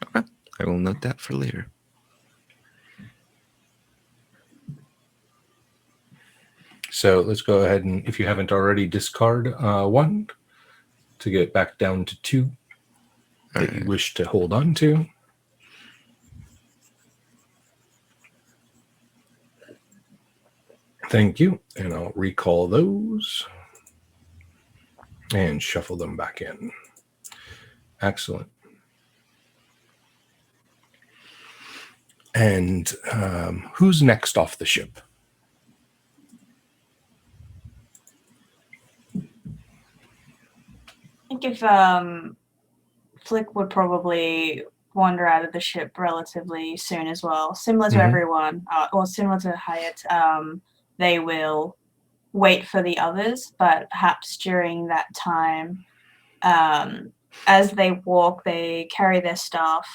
Okay, I will note that for later. So let's go ahead and, if you haven't already, discard 1 to get back down to 2 that you wish to hold on to. Thank you. And I'll recall those and shuffle them back in. Excellent. And who's next off the ship? I think if Flick would probably wander out of the ship relatively soon as well, similar to everyone, or similar to Hyatt. They will wait for the others, but perhaps during that time, as they walk, they carry their staff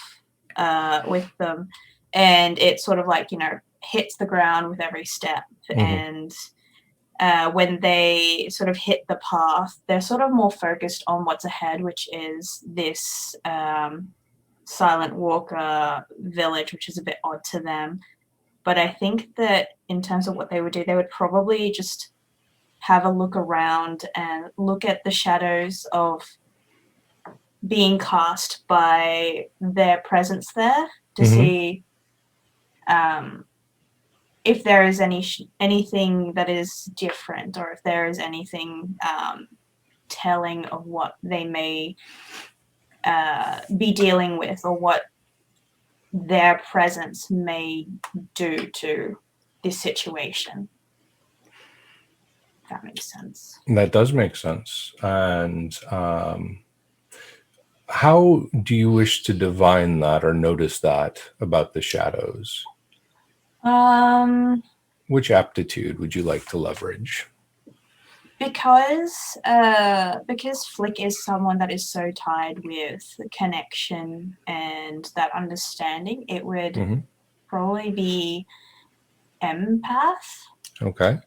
with them, and it sort of like, hits the ground with every step. And when they sort of hit the path, they're sort of more focused on what's ahead, which is this Silent Walker village, which is a bit odd to them. But I think that in terms of what they would do, they would probably just have a look around and look at the shadows of being cast by their presence there to see if there is anything that is different, or if there is anything telling of what they may be dealing with, or what their presence may do to this situation. If that makes sense. That does make sense. And how do you wish to divine that or notice that about the shadows? Um, Which aptitude would you like to leverage? because Flick is someone that is so tied with connection and that understanding, it would Mhm. probably be empath. Okay.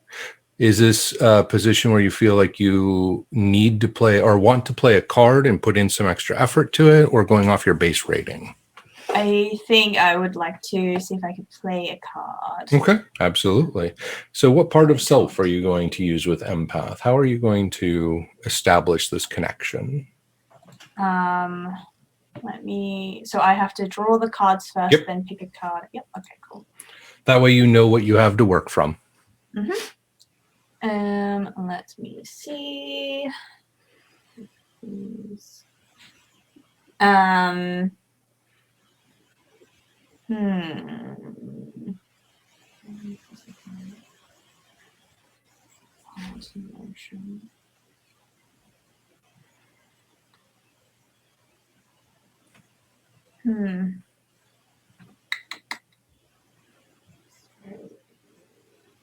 Is this a position where you feel like you need to play or want to play a card and put in some extra effort to it, or going off your base rating? I think I would like to see if I could play a card. Okay, absolutely. So what part of self are you going to use with empath? How are you going to establish this connection? So I have to draw the cards first, Yep. then pick a card. Yep, okay, cool. That way you know what you have to work from. Let me see.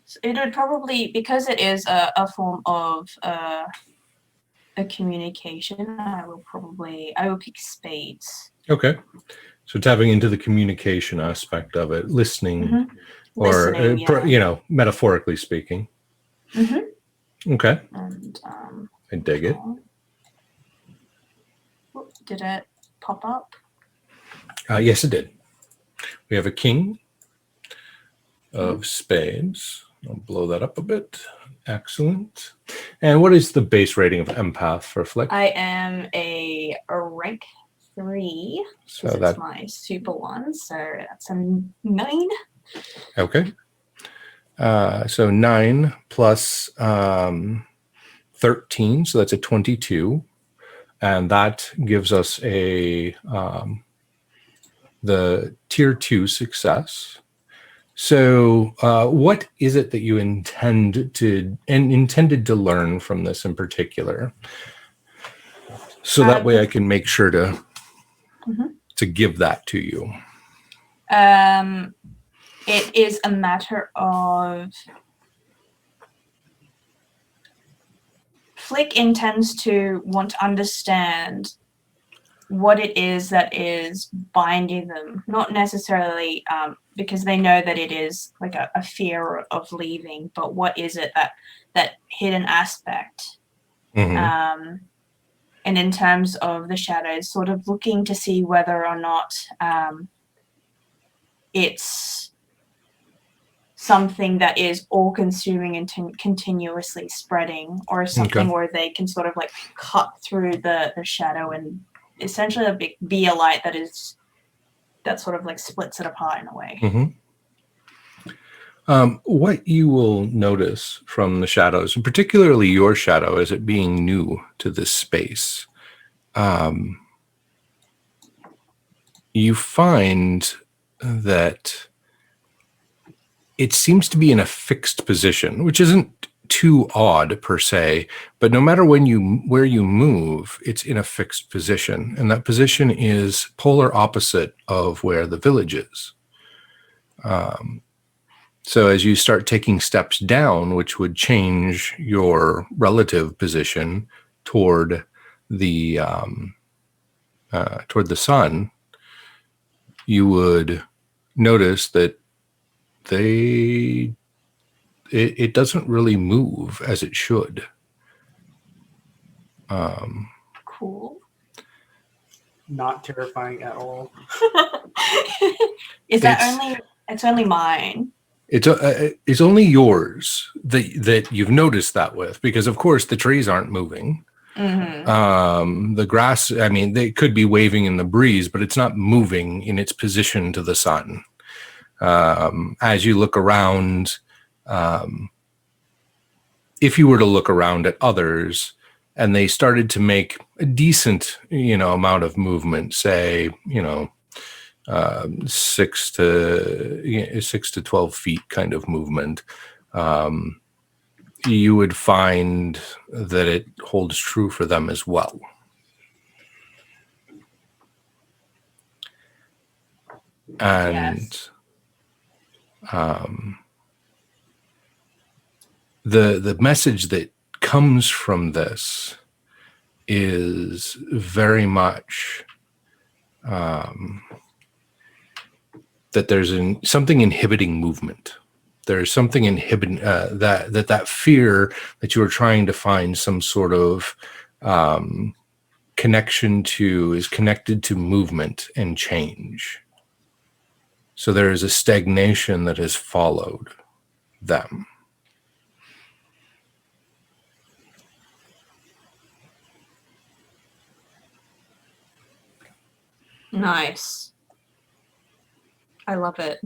So it would probably, because it is a form of a communication, I will pick spades. Okay. So tapping into the communication aspect of it, listening, or Listening, yeah. Metaphorically speaking. Okay. And I dig it. Did it pop up? Yes, it did. We have a king of spades. I'll blow that up a bit. Excellent. And what is the base rating of empath for Flick? I am a rank 3. So that's that's my super one. So that's a 9. okay. So 9 plus 13, so that's a 22, and that gives us the tier 2 success. So what is it that you intended to learn from this in particular? So that way I can make sure to give that to you. It is a matter of Flick intends to want to understand what it is that is binding them, not necessarily because they know that it is like a fear of leaving, but what is it that hidden aspect? And in terms of the shadows, sort of looking to see whether or not it's something that is all-consuming and continuously spreading, or something where they can sort of like cut through the shadow and essentially be a light that sort of like splits it apart in a way. What you will notice from the shadows, and particularly your shadow as it being new to this space, you find that it seems to be in a fixed position, which isn't too odd per se, but no matter where you move, it's in a fixed position, and that position is polar opposite of where the village is. So as you start taking steps down, which would change your relative position toward the sun, you would notice that it doesn't really move as it should. Cool. Not terrifying at all. It's only mine. It's only yours that you've noticed that with, because of course the trees aren't moving. The grass, I mean, they could be waving in the breeze, but it's not moving in its position to the sun. As you look around, if you were to look around at others and they started to make a decent, amount of movement, say, 6 to 12 feet kind of movement, you would find that it holds true for them as well. And yes. The message that comes from this is very much that there's something inhibiting movement. There's something inhibiting that fear that you are trying to find some sort of connection to is connected to movement and change. So there is a stagnation that has followed them. Nice. I love it.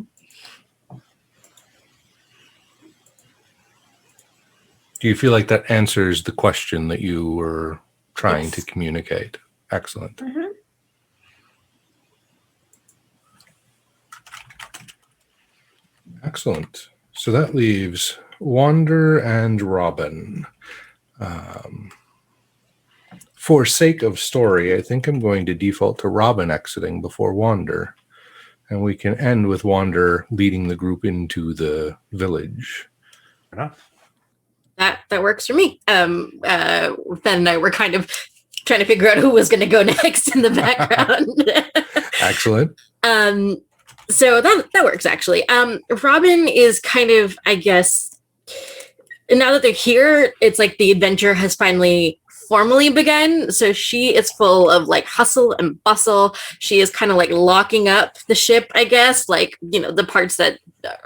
Do you feel like that answers the question that you were trying to Yes. communicate? Excellent. Mm-hmm. Excellent. So that leaves Wander and Robin. For sake of story, I think I'm going to default to Robin exiting before Wander. And we can end with Wander leading the group into the village. Enough. That works for me. Ben and I were kind of trying to figure out who was going to go next in the background. Excellent. So that works actually. Robin is kind of, I guess, now that they're here, it's like the adventure has finally formally begun. So she is full of like hustle and bustle. She is kind of like locking up the ship, I guess, like, you know, the parts that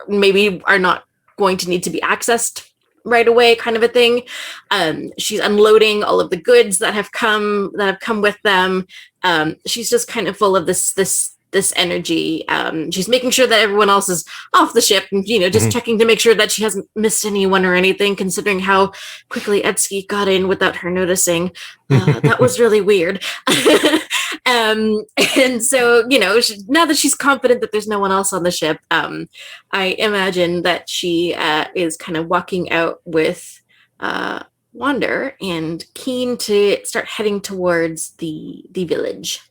maybe are not going to need to be accessed right away, kind of a thing. She's unloading all of the goods that have come with them. She's just kind of full of this energy. She's making sure that everyone else is off the ship, and, you know, just checking to make sure that she hasn't missed anyone or anything, considering how quickly Etsky got in without her noticing. That was really weird. And so, you know, now that she's confident that there's no one else on the ship, I imagine that she is kind of walking out with Wander and keen to start heading towards the village.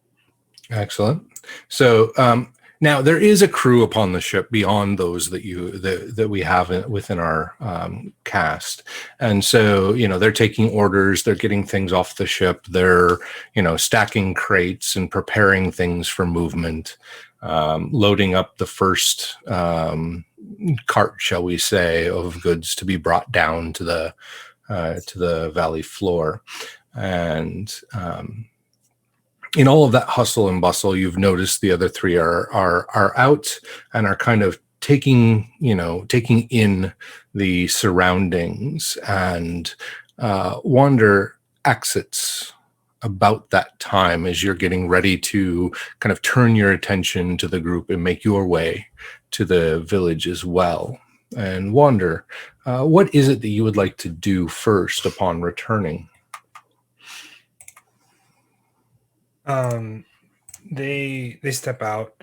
Excellent. So now there is a crew upon the ship beyond those that we have within our cast, and so, you know, they're taking orders, they're getting things off the ship, they're, you know, stacking crates and preparing things for movement, loading up the first cart, shall we say, of goods to be brought down to the valley floor, and in all of that hustle and bustle, you've noticed the other three are out and are kind of taking in the surroundings, and Wander exits about that time as you're getting ready to kind of turn your attention to the group and make your way to the village as well. And Wander, what is it that you would like to do first upon returning? They step out.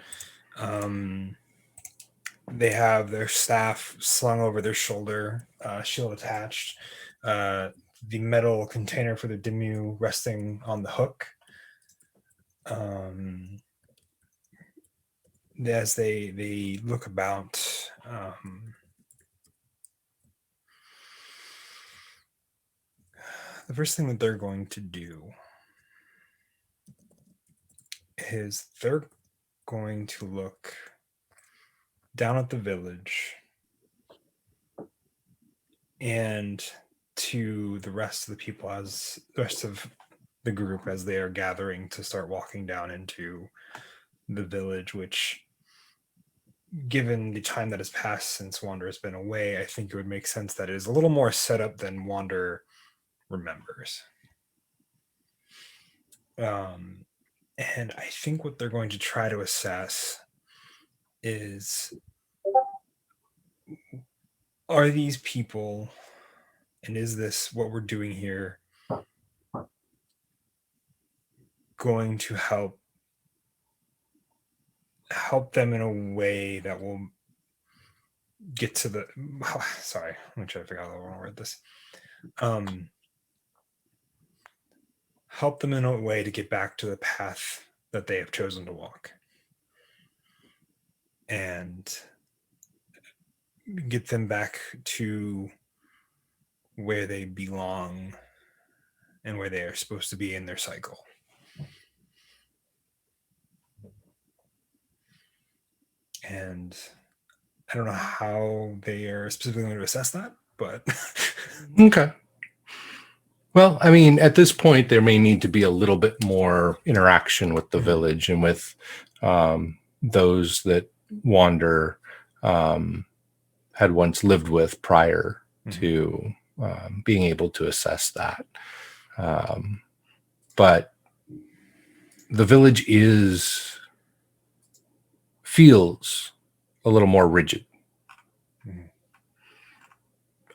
They have their staff slung over their shoulder, shield attached, the metal container for the Dimmu resting on the hook. As they look about, the first thing that they're going to do is they're going to look down at the village and to the rest of the people, as the rest of the group, as they are gathering to start walking down into the village, which, given the time that has passed since Wander has been away, I think it would make sense that it is a little more set up than Wander remembers. And I think what they're going to try to assess is, are these people, and is this what we're doing here, going to help them in a way that will get to the, sorry, let me try to figure out how I want to word this. Help them in a way to get back to the path that they have chosen to walk, and get them back to where they belong and where they are supposed to be in their cycle. And I don't know how they are specifically going to assess that, but Okay. Well, I mean, at this point, there may need to be a little bit more interaction with the village and with those that Wander had once lived with prior to being able to assess that. But the village feels a little more rigid,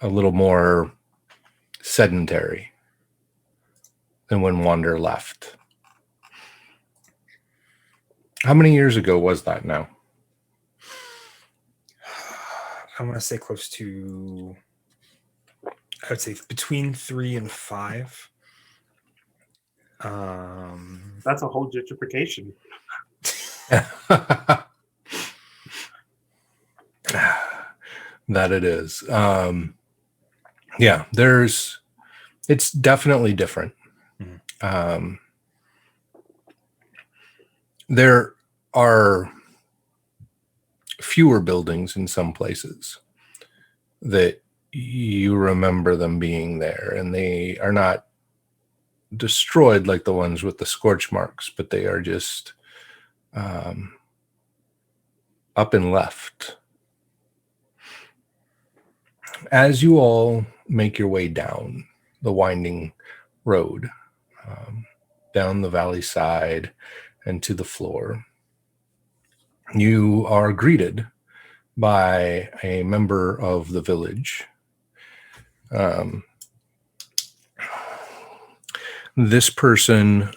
a little more sedentary than when Wander left. How many years ago was that now? I want to say close to, I would say between 3 and 5. That's a whole gentrification. That it is. Yeah, it's definitely different. There are fewer buildings in some places that you remember them being there, and they are not destroyed like the ones with the scorch marks, but they are just up and left. As you all make your way down the winding road, down the valley side and to the floor, you are greeted by a member of the village. This person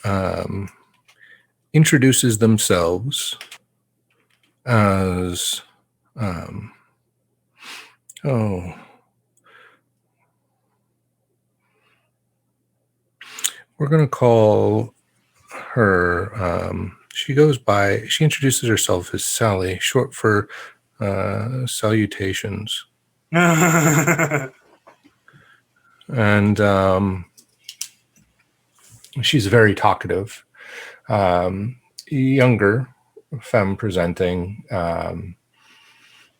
introduces themselves as we're going to call her, she introduces herself as Sally, short for salutations. And she's very talkative. Younger, femme presenting,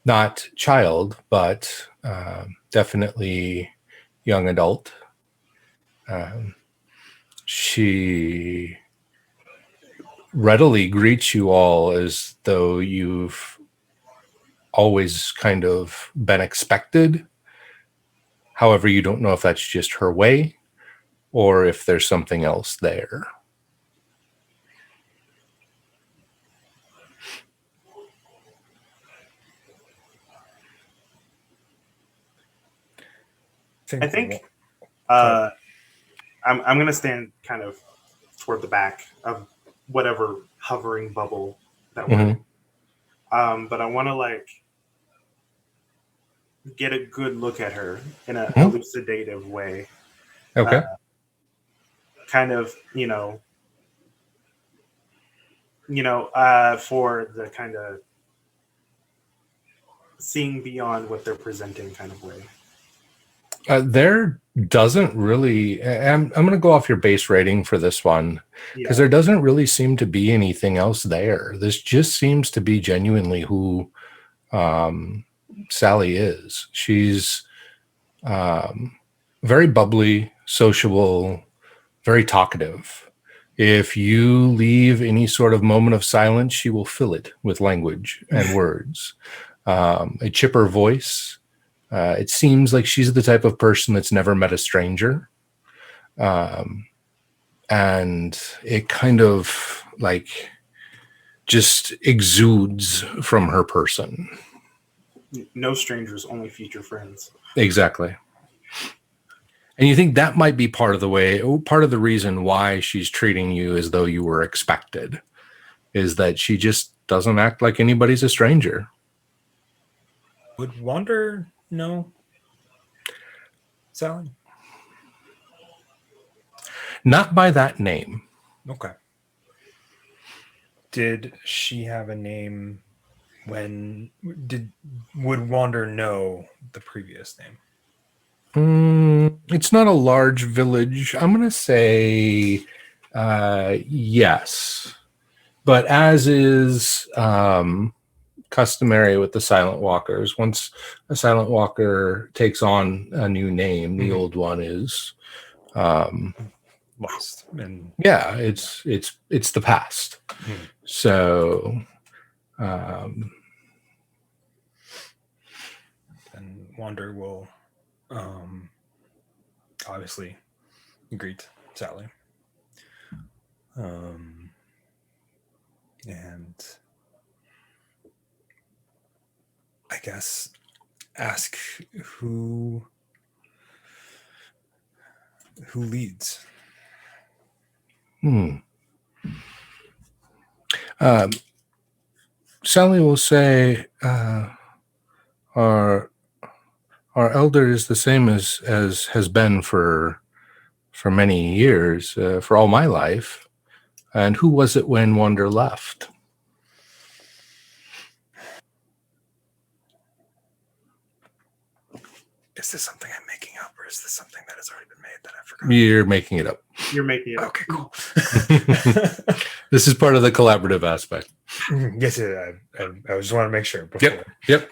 not child, but definitely young adult. She readily greets you all as though you've always kind of been expected. However, you don't know if that's just her way or if there's something else there. I think I'm going to stand kind of toward the back of whatever hovering bubble that we're in. But I want to get a good look at her in an elucidative way. Okay. Kind of, for the kind of seeing beyond what they're presenting kind of way. There doesn't really, I'm going to go off your base rating for this one, because there doesn't really seem to be anything else there. This just seems to be genuinely who Sally is. She's very bubbly, sociable, very talkative. If you leave any sort of moment of silence, she will fill it with language and words. A chipper voice. It seems like she's the type of person that's never met a stranger. And it kind of just exudes from her person. No strangers, only future friends. Exactly. And you think that might be part of the reason why she's treating you as though you were expected, is that she just doesn't act like anybody's a stranger. Would Wander know Sally? Not by that name. Okay. Did she have a name would Wander know the previous name? It's not a large village. I'm going to say yes. But as is customary with the Silent Walkers, once a Silent Walker takes on a new name, the old one is Lost. And yeah, it's the past. So and Wander will obviously greet Sally. And I guess ask who leads. Sally will say, our elder is the same as has been for many years, for all my life. And who was it when Wander left? Is this something I'm making up, or is this something that has already been made that I forgot? You're making it up. You're making it up. Okay, cool. This is part of the collaborative aspect. Yes, I just want to make sure. Before. Yep.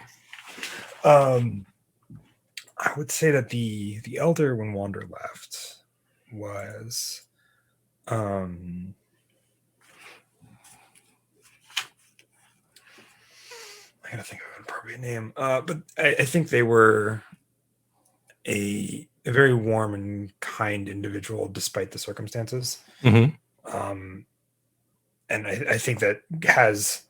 I would say that the elder when Wander left was I gotta think of an appropriate name. But I think they were a very warm and kind individual despite the circumstances. Mm-hmm. And I think that has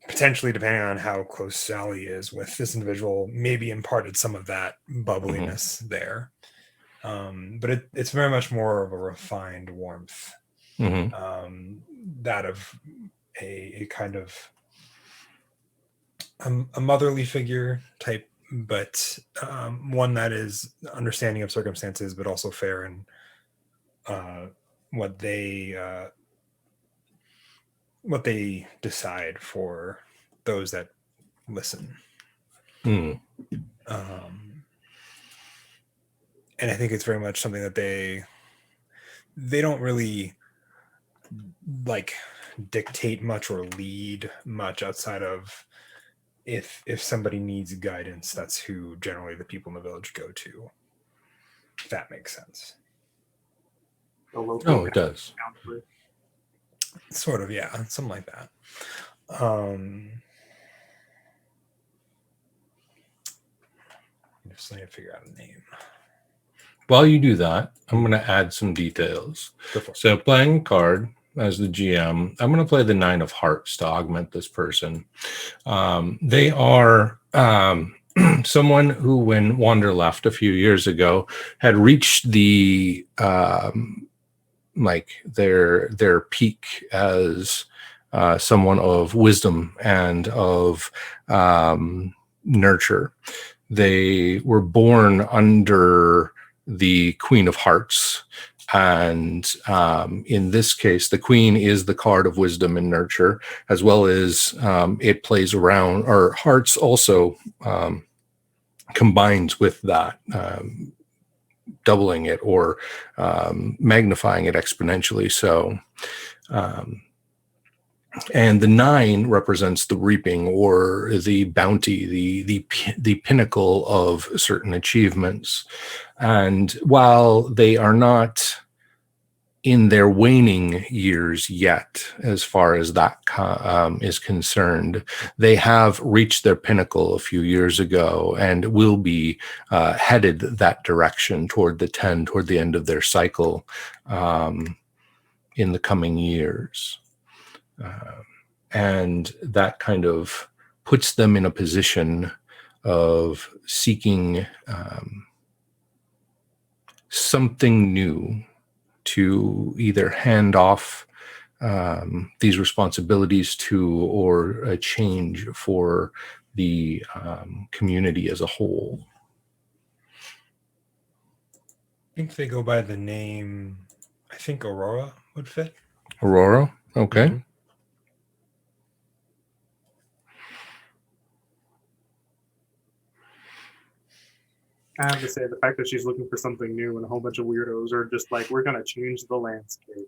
potentially, depending on how close Sally is with this individual, maybe imparted some of that bubbliness there. But it's very much more of a refined warmth, that of a kind of a motherly figure type, but one that is understanding of circumstances, but also fair in what they decide for those that listen. And I think it's very much something that they don't really like dictate much or lead much outside of if somebody needs guidance, that's who generally the people in the village go to. If that makes sense. It does. Counselor. Sort of, yeah, something like that. Just need to figure out a name. While you do that, I'm going to add some details. So playing a card as the GM, I'm going to play the 9 of Hearts to augment this person. They are someone who, when Wander left a few years ago, had reached the their peak as someone of wisdom and of nurture. They were born under the Queen of Hearts. And in this case, the Queen is the card of wisdom and nurture, as well as it plays around, or Hearts also combines with that, doubling it or magnifying it exponentially. So, and the 9 represents the reaping or the bounty, the pinnacle of certain achievements. And while they are not in their waning years yet, as far as that is concerned, they have reached their pinnacle a few years ago and will be headed that direction toward the end of their cycle in the coming years. And that kind of puts them in a position of seeking something new to either hand off these responsibilities to, or a change for the community as a whole. I think they go by the name, I think Aurora would fit. Aurora? Okay. Mm-hmm. I have to say, the fact that she's looking for something new and a whole bunch of weirdos are just like, we're gonna change the landscape.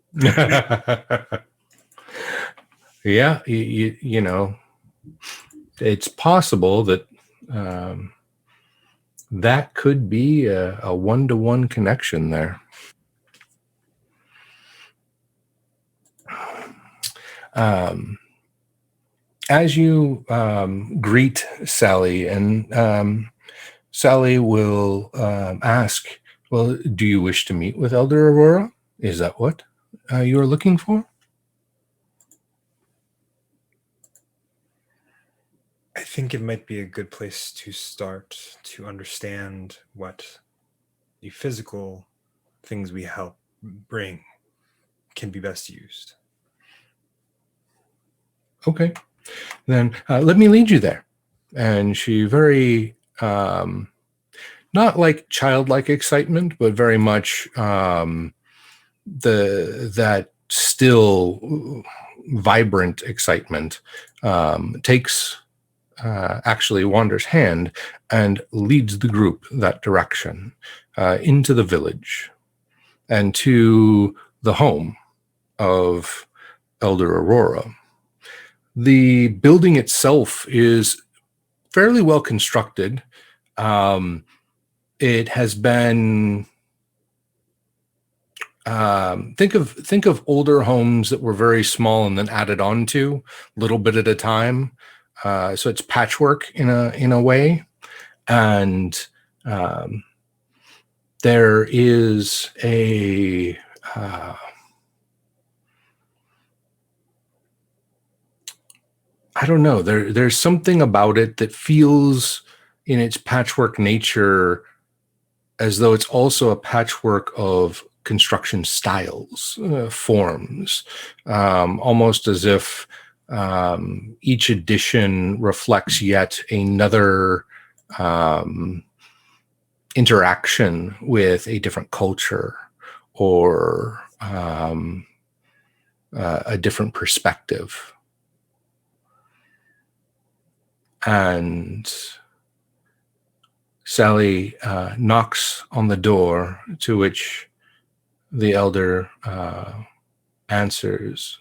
Yeah, you know, it's possible that that could be a one-to-one connection there. As you greet Sally, and Sally will ask, well, do you wish to meet with Elder Aurora? Is that what you are looking for? I think it might be a good place to start to understand what the physical things we help bring can be best used. Okay, then let me lead you there. And she very, not like childlike excitement, but very much that still vibrant excitement takes actually Wander's hand and leads the group that direction into the village and to the home of Elder Aurora. The building itself is fairly well constructed. It has been think of older homes that were very small and then added on to a little bit at a time. So it's patchwork in a way, and there is a I don't know. There's something about it that feels, in its patchwork nature, as though it's also a patchwork of construction styles, forms, almost as if each edition reflects yet another interaction with a different culture or a different perspective. And Sally knocks on the door, to which the elder answers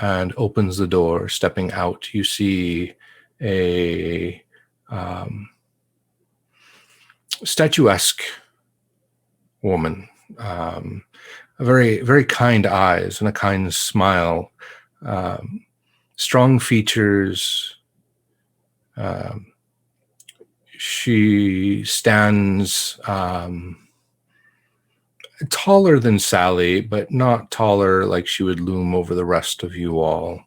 and opens the door. Stepping out, you see a statuesque woman, very, very kind eyes and a kind smile, strong features. She stands taller than Sally, but not taller like she would loom over the rest of you all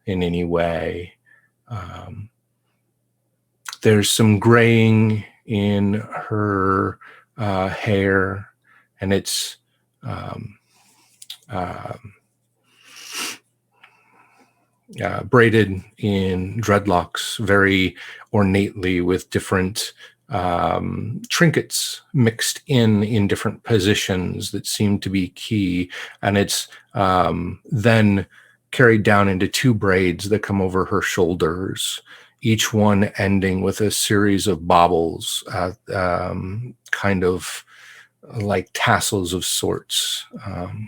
in any way. There's some graying in her hair, and it's braided in dreadlocks very ornately with different trinkets mixed in different positions that seem to be key. And it's then carried down into two braids that come over her shoulders, each one ending with a series of baubles, kind of like tassels of sorts.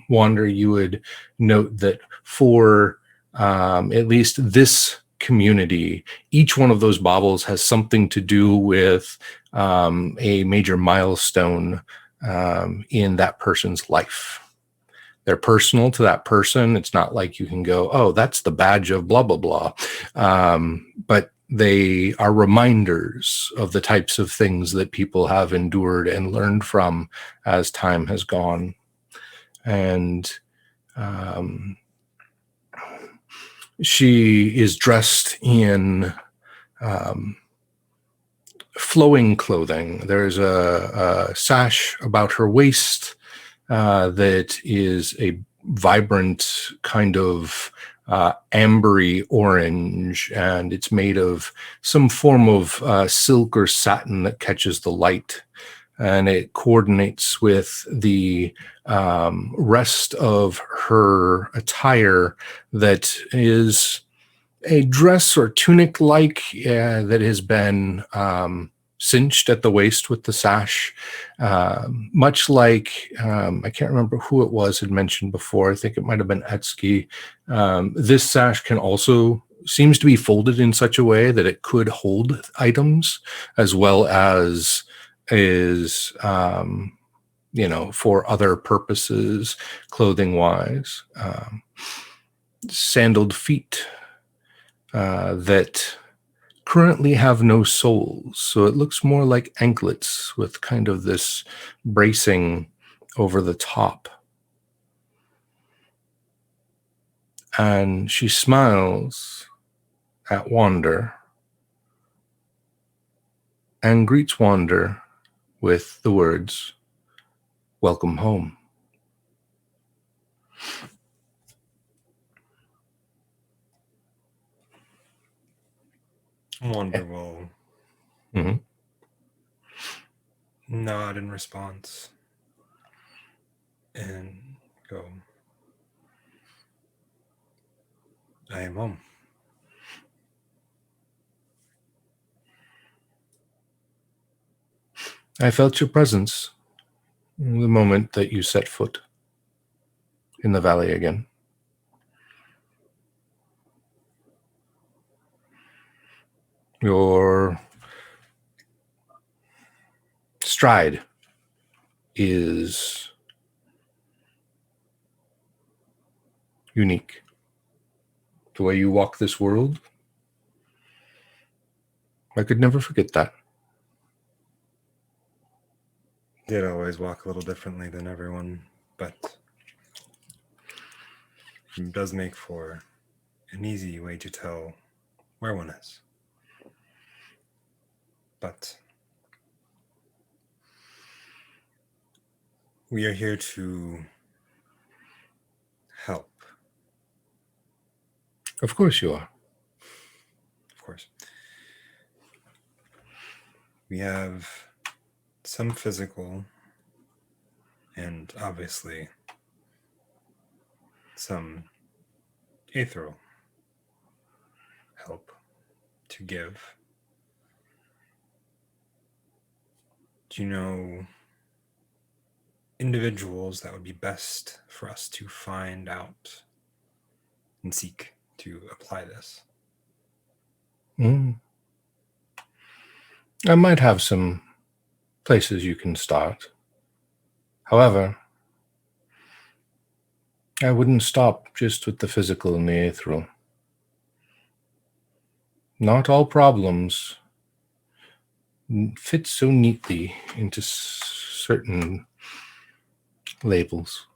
Wander, you would note that for at least this community, each one of those baubles has something to do with a major milestone in that person's life. They're personal to that person. It's not like you can go, oh, that's the badge of blah, blah, blah. But they are reminders of the types of things that people have endured and learned from as time has gone. And she is dressed in flowing clothing. There's a sash about her waist that is a vibrant kind of ambery orange, and it's made of some form of silk or satin that catches the light, and it coordinates with the rest of her attire that is a dress or tunic-like that has been cinched at the waist with the sash, much like I can't remember who it was had mentioned before. I think it might have been Etsky. This sash can also seems to be folded in such a way that it could hold items as well as is for other purposes, clothing wise. Sandaled feet that currently have no soles, so it looks more like anklets with kind of this bracing over the top. And she smiles at Wander and greets Wander with the words, "Welcome home." Wander will Mhm. nod in response and go, "I am home." I felt your presence the moment that you set foot in the valley again. Your stride is unique. The way you walk this world, I could never forget that. Did always walk a little differently than everyone, but it does make for an easy way to tell where one is. But we are here to help, Of course you are. of course. We have some physical and obviously some ethereal help to give. Do you know individuals that would be best for us to find out and seek to apply this? Mm. I might have some places you can start. However, I wouldn't stop just with the physical and the ethereal. Not all problems fit so neatly into certain labels.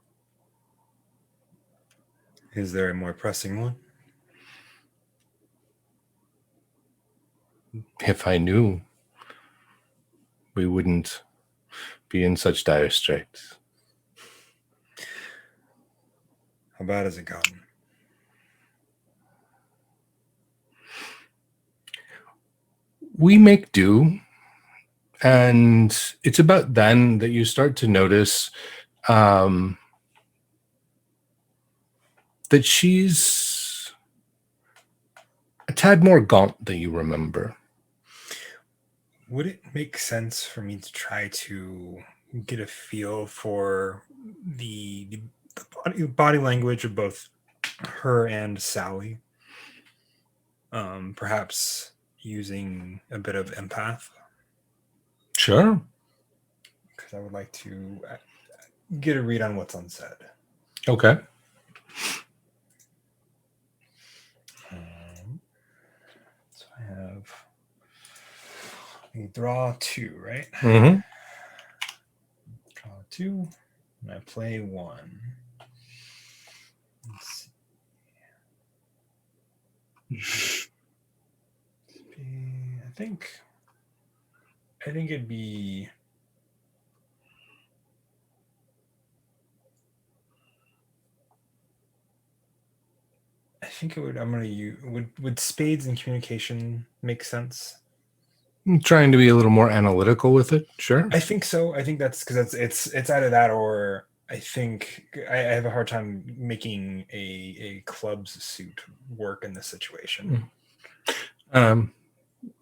Is there a more pressing one? If I knew, we wouldn't be in such dire straits. How bad has it gotten? We make do, and it's about then that you start to notice that she's a tad more gaunt than you remember. Would it make sense for me to try to get a feel for the body language of both her and Sally? Perhaps using a bit of empath, Sure. because I would like to get a read on what's unsaid. Okay. So I have a draw 2, right? Mm-hmm. Draw 2, and I play 1. Let's see. I think it'd be would spades and communication make sense? I'm trying to be a little more analytical with it. Sure. I think so. I think that's because it's either that, or I think I have a hard time making a clubs suit work in this situation.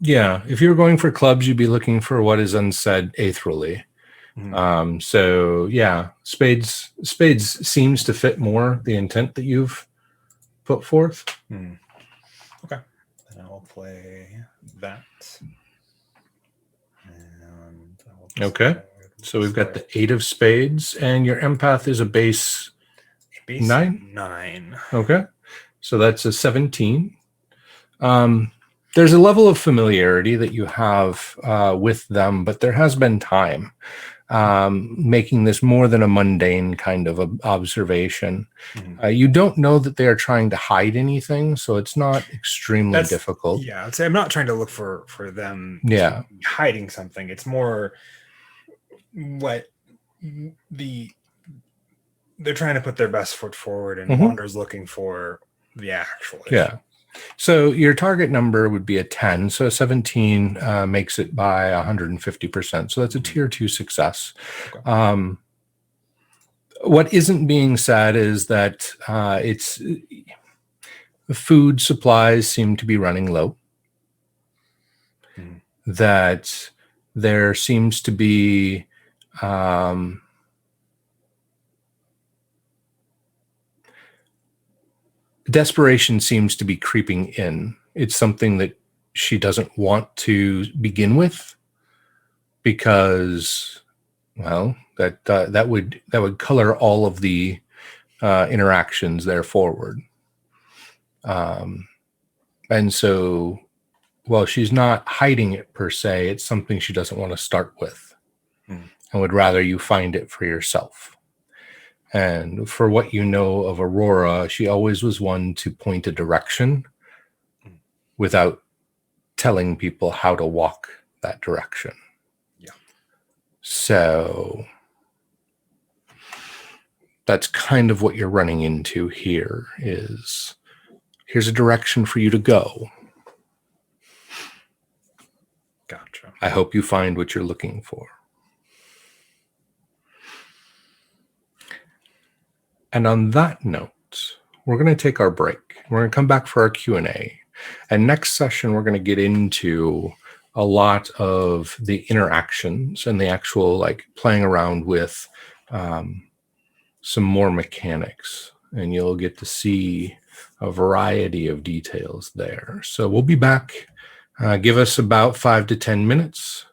Yeah, if you're going for clubs, you'd be looking for what is unsaid aetherally. Mhm. So yeah, spades seems to fit more the intent that you've put forth. Hmm. Okay. Then I will play that. And I will Okay. decide- So we've got the 8 of spades, and your empath is a base. base 9? 9. Okay, so that's a 17. There's a level of familiarity that you have with them, but there has been time making this more than a mundane kind of observation. Mhm. You don't know that they are trying to hide anything, so it's not extremely That's- difficult. Yeah, I'd say I'm not trying to look for them Yeah. hiding something. It's more what they're trying to put their best foot forward, and Mhm. Wander's looking for the actual issue. Yeah. So your target number would be a 10. So a 17 makes it by 150%. So that's a tier 2 success. Okay. What isn't being said is that it's food supplies seem to be running low. Mhm. That there seems to be desperation seems to be creeping in. It's something that she doesn't want to begin with because, well, that would color all of the interactions there forward. And so, well, she's not hiding it per se. It's something she doesn't want to start with, and would rather you find it for yourself. And for what you know of Aurora, she always was one to point a direction without telling people how to walk that direction. Yeah. So that's kind of what you're running into here is here's a direction for you to go. Gotcha. I hope you find what you're looking for. And on that note, we're going to take our break. We're going to come back for our Q&A. And next session, we're going to get into a lot of the interactions and the actual like playing around with some more mechanics. And you'll get to see a variety of details there. So we'll be back. Give us about 5 to 10 minutes.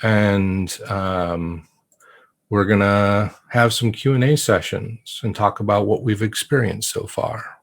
And we're going to have some Q&A sessions and talk about what we've experienced so far.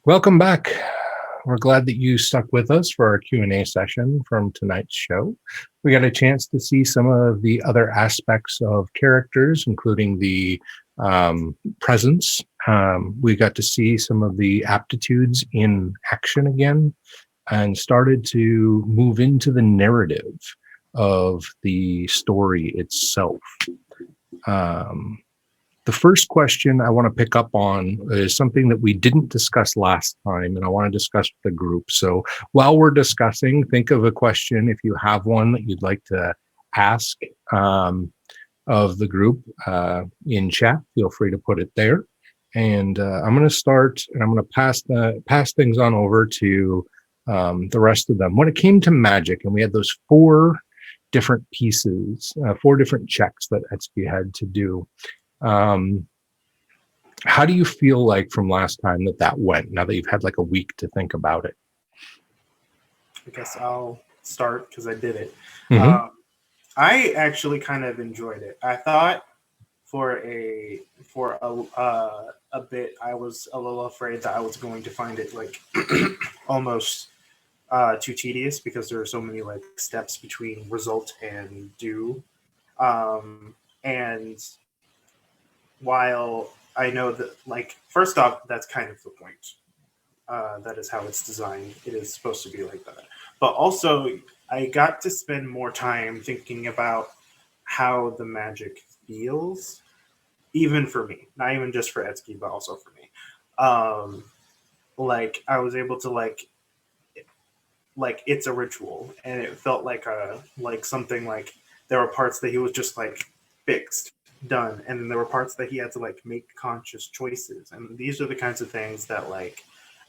Welcome back. We're glad that you stuck with us for our Q&A session from tonight's show. We got a chance to see some of the other aspects of characters, including the presence. We got to see some of the aptitudes in action again and started to move into the narrative of the story itself. The first question I want to pick up on is something that we didn't discuss last time, and I want to discuss with the group. So while we're discussing, think of a question, if you have one that you'd like to ask of the group in chat. Feel free to put it there. And I'm going to start, and I'm going to pass things on over to the rest of them. When it came to magic, and we had those 4 different pieces, 4 different checks that Etsuki had to do. How do you feel like from last time that went, now that you've had like a week to think about it? I guess I'll start because I did it. Mm-hmm. I actually kind of enjoyed it. I thought for a bit I was a little afraid that I was going to find it like almost too tedious because there are so many like steps between result and do. And while I know that, like, first off, that's kind of the point. That is how it's designed. It is supposed to be like that. But also, I got to spend more time thinking about how the magic feels, even for me. Not even just for Etsuki, but also for me. Like, I was able to, like it's a ritual. And it felt like something like there were parts that he was just, like, fixed. Done, and then there were parts that he had to like make conscious choices, and these are the kinds of things that like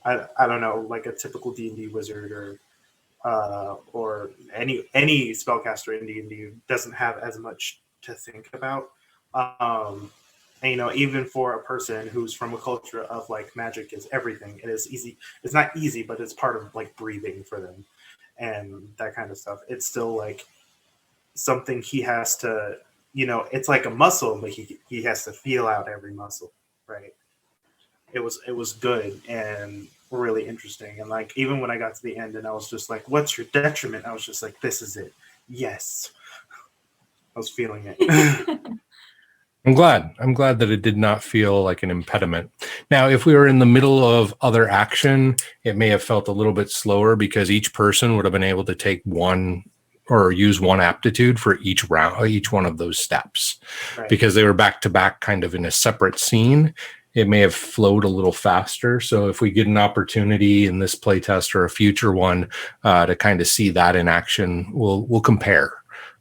I don't know, like a typical D&D wizard or any spellcaster in D&D doesn't have as much to think about. And you know, even for a person who's from a culture of like magic is everything, it is easy. It's not easy, but it's part of like breathing for them and that kind of stuff. It's still like something he has to. You know, it's like a muscle, but he has to feel out every muscle, right? It was good and really interesting. And like even when I got to the end and I was just like, what's your detriment? I was just like, this is it. Yes. I was feeling it. I'm glad that it did not feel like an impediment. Now, if we were in the middle of other action, it may have felt a little bit slower because each person would have been able to take one or use one aptitude for each round, each one of those steps, right. Because they were back to back kind of in a separate scene. It may have flowed a little faster. So if we get an opportunity in this playtest or a future one to kind of see that in action, we'll compare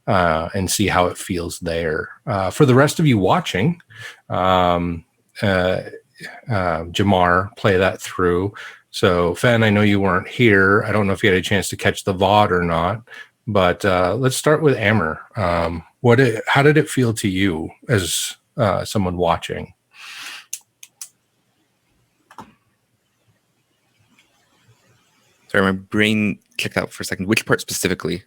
and see how it feels there. For the rest of you watching, Jamar, play that through. So Fen, I know you weren't here. I don't know if you had a chance to catch the VOD or not. But let's start with Amber. How did it feel to you as someone watching? Sorry, my brain checked out for a second. Which part specifically?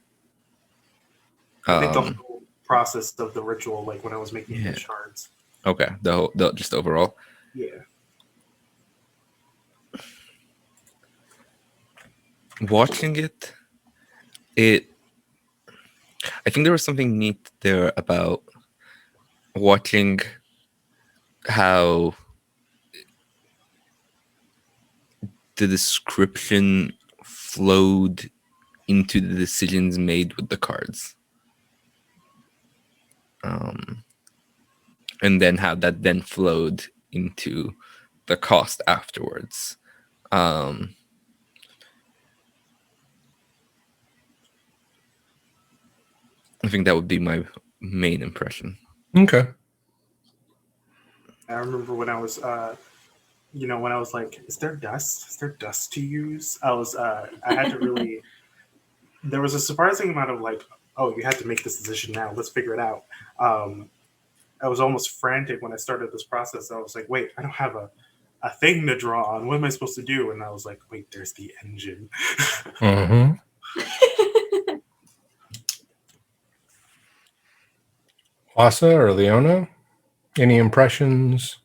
I think the whole process of the ritual, like when I was making the shards. Okay, the just overall. Yeah. Watching it. I think there was something neat there about watching how the description flowed into the decisions made with the cards. And then how that then flowed into the cost afterwards. I think that would be my main impression. Okay. I remember when I was, when I was like, is there dust? Is there dust to use? I had to really, there was a surprising amount of like, oh, you had to make this decision now. Let's figure it out. I was almost frantic when I started this process. I was like, wait, I don't have a thing to draw on. What am I supposed to do? And I was like, wait, there's the engine. Mm-hmm. Asa or Leona, any impressions,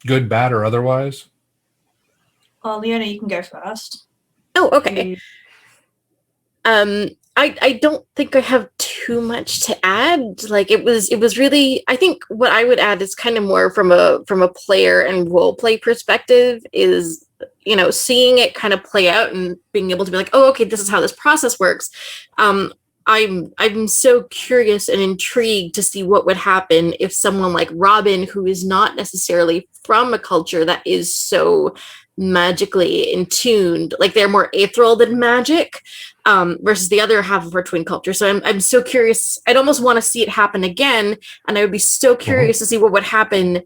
good, bad, or otherwise? Well, Leona, you can go first. Oh, okay. You- I don't think I have too much to add. Like it was really, I think what I would add is kind of more from a player and role play perspective is, you know, seeing it kind of play out and being able to be like, oh, okay, this is how this process works. I'm so curious and intrigued to see what would happen if someone like Robin, who is not necessarily from a culture that is so magically in tuned, like they're more ethereal than magic, versus the other half of our twin culture. So I'm so curious. I'd almost want to see it happen again, and I would be so curious to see what would happen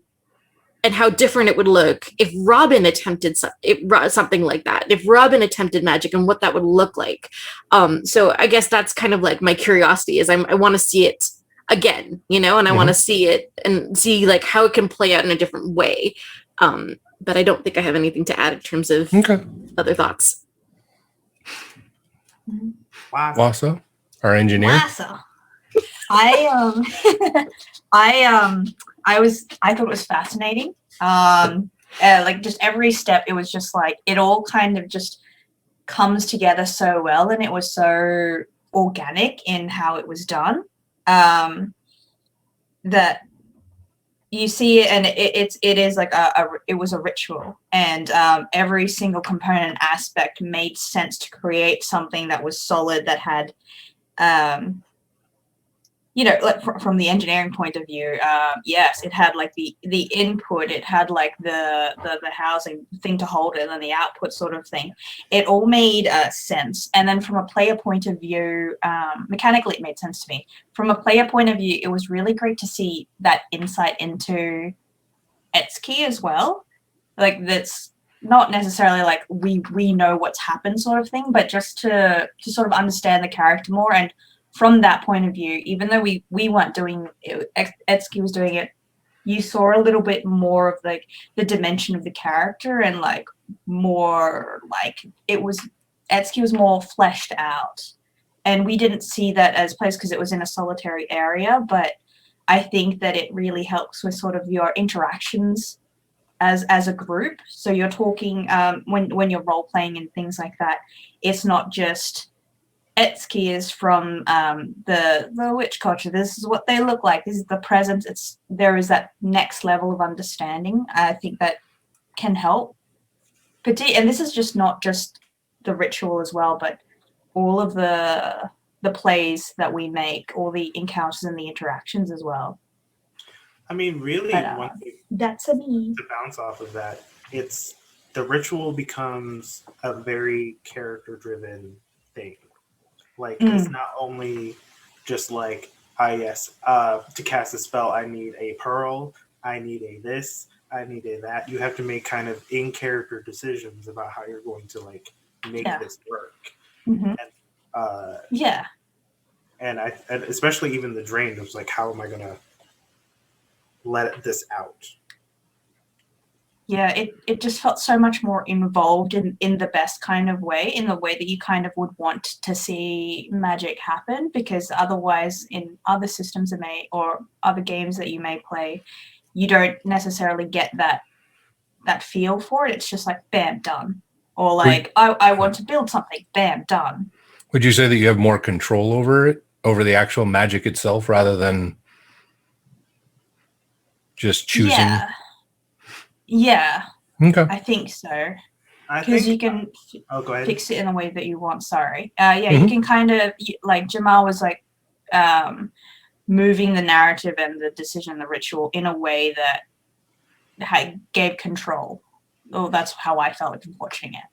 and how different it would look if Robin attempted something like that. If Robin attempted magic and what that would look like. So I guess that's kind of like my curiosity is I want to see it again, you know, and I want to see it and see like how it can play out in a different way. But I don't think I have anything to add in terms of other thoughts. Wasa, our engineer. Wasa. I thought it was fascinating. Like just every step, it was just like it all kind of just comes together so well, and it was so organic in how it was done. That you see it, and it is like it was a ritual, and every single component aspect made sense to create something that was solid, that had you know, like from the engineering point of view, yes, it had like the input, it had like the housing thing to hold it, and then the output sort of thing. It all made sense. And then from a player point of view, mechanically, it made sense to me. From a player point of view, it was really great to see that insight into Etsuki as well. Like that's not necessarily like we know what's happened sort of thing, but just to sort of understand the character more. And from that point of view, even though we weren't doing it, Etsuki was doing it, you saw a little bit more of like the dimension of the character, and like more like it was Etsuki was more fleshed out, and we didn't see that as players because it was in a solitary area. But I think that it really helps with sort of your interactions as a group. So you're talking when you're role playing and things like that. It's not just Etsuki is from the witch culture. This is what they look like. This is the presence. There is that next level of understanding. I think that can help. And this is just not just the ritual as well, but all of the plays that we make, all the encounters and the interactions as well. I mean, really, one thing that's a me. To bounce off of that, it's the ritual becomes a very character-driven thing. Like, it's not only just like, to cast a spell, I need a pearl, I need a this, I need a that. You have to make kind of in-character decisions about how you're going to, like, make this work. Mm-hmm. And and especially even the drain, it was like, how am I going to let this out? Yeah, it just felt so much more involved in the best kind of way, in the way that you kind of would want to see magic happen, because otherwise in other systems or other games that you may play, you don't necessarily get that feel for it. It's just like, bam, done. Or like, I want to build something, bam, done. Would you say that you have more control over it, over the actual magic itself, rather than just choosing? Yeah. Okay. I think so. Because you can go ahead. Fix it in the way that you want. Sorry. You can kind of, like Jamal was like moving the narrative and the decision and the ritual in a way that gave control. Oh, that's how I felt watching it.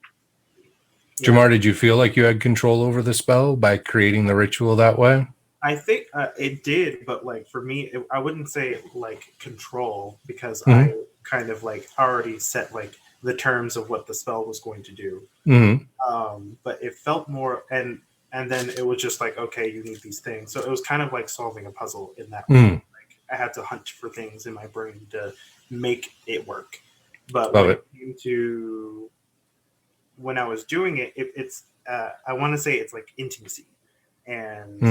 Jamar, did you feel like you had control over the spell by creating the ritual that way? I think it did, but like for me, I wouldn't say like control, because I kind of like already set like the terms of what the spell was going to do. But it felt more, and then it was just like, okay, you need these things. So it was kind of like solving a puzzle in that way. Like I had to hunt for things in my brain to make it work. But when it came to when I was doing it, it's I want to say it's like intimacy and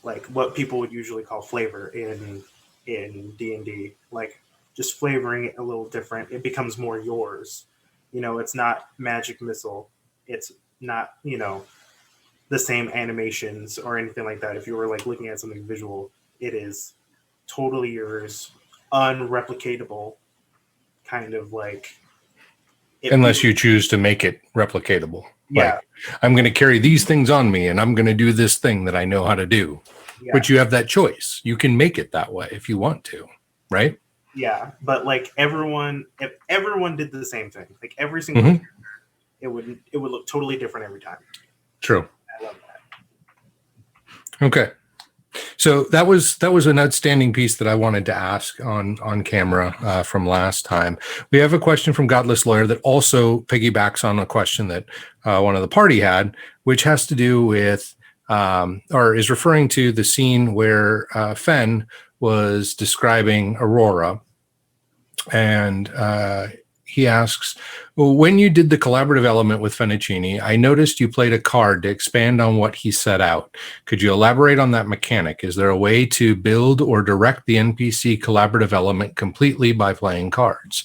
like what people would usually call flavor in D&D. Like just flavoring it a little different, it becomes more yours. You know, it's not magic missile. It's not, you know, the same animations or anything like that. If you were like looking at something visual, it is totally yours, unreplicatable, kind of like. Unless you choose to make it replicatable. Yeah. Like, I'm going to carry these things on me and I'm going to do this thing that I know how to do. Yeah. But you have that choice. You can make it that way if you want to, right? Yeah, but like if everyone did the same thing, like every single Mhm. character, it would look totally different every time. True. I love that. Okay. So that was an outstanding piece that I wanted to ask on camera from last time. We have a question from Godless Lawyer that also piggybacks on a question that one of the party had, which has to do with or is referring to the scene where Fen was describing Aurora, and he asks, well, when you did the collaborative element with Fennicini, I noticed you played a card to expand on what he set out. Could you elaborate on that mechanic? Is there a way to build or direct the NPC collaborative element completely by playing cards?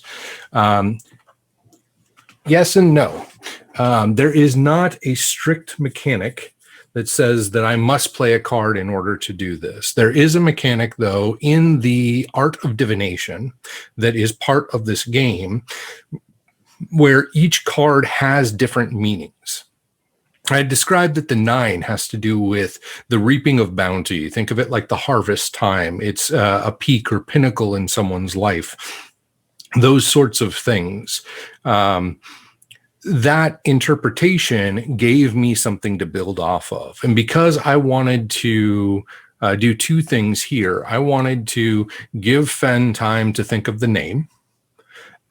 Yes and no. There is not a strict mechanic that says that I must play a card in order to do this. There is a mechanic, though, in the art of divination that is part of this game where each card has different meanings. I described that the 9 has to do with the reaping of bounty. Think of it like the harvest time. It's a peak or pinnacle in someone's life. Those sorts of things. That interpretation gave me something to build off of. And because I wanted to do two things here, I wanted to give Fen time to think of the name.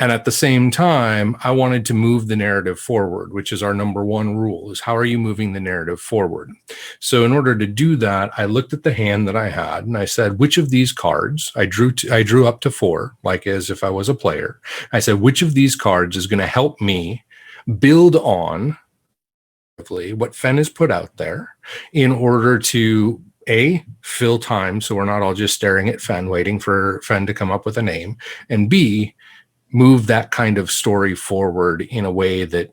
And at the same time, I wanted to move the narrative forward, which is our number one rule, is how are you moving the narrative forward? So in order to do that, I looked at the hand that I had and I said, which of these cards, I drew up to 4, like as if I was a player. I said, which of these cards is going to help me build on what Fen has put out there in order to A, fill time so we're not all just staring at Fen waiting for Fen to come up with a name, and B, move that kind of story forward in a way that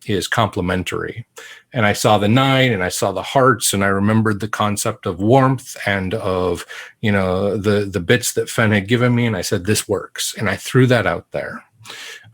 is complementary. And I saw the 9 and I saw the hearts and I remembered the concept of warmth and of, you know, the bits that Fen had given me. And I said, this works. And I threw that out there.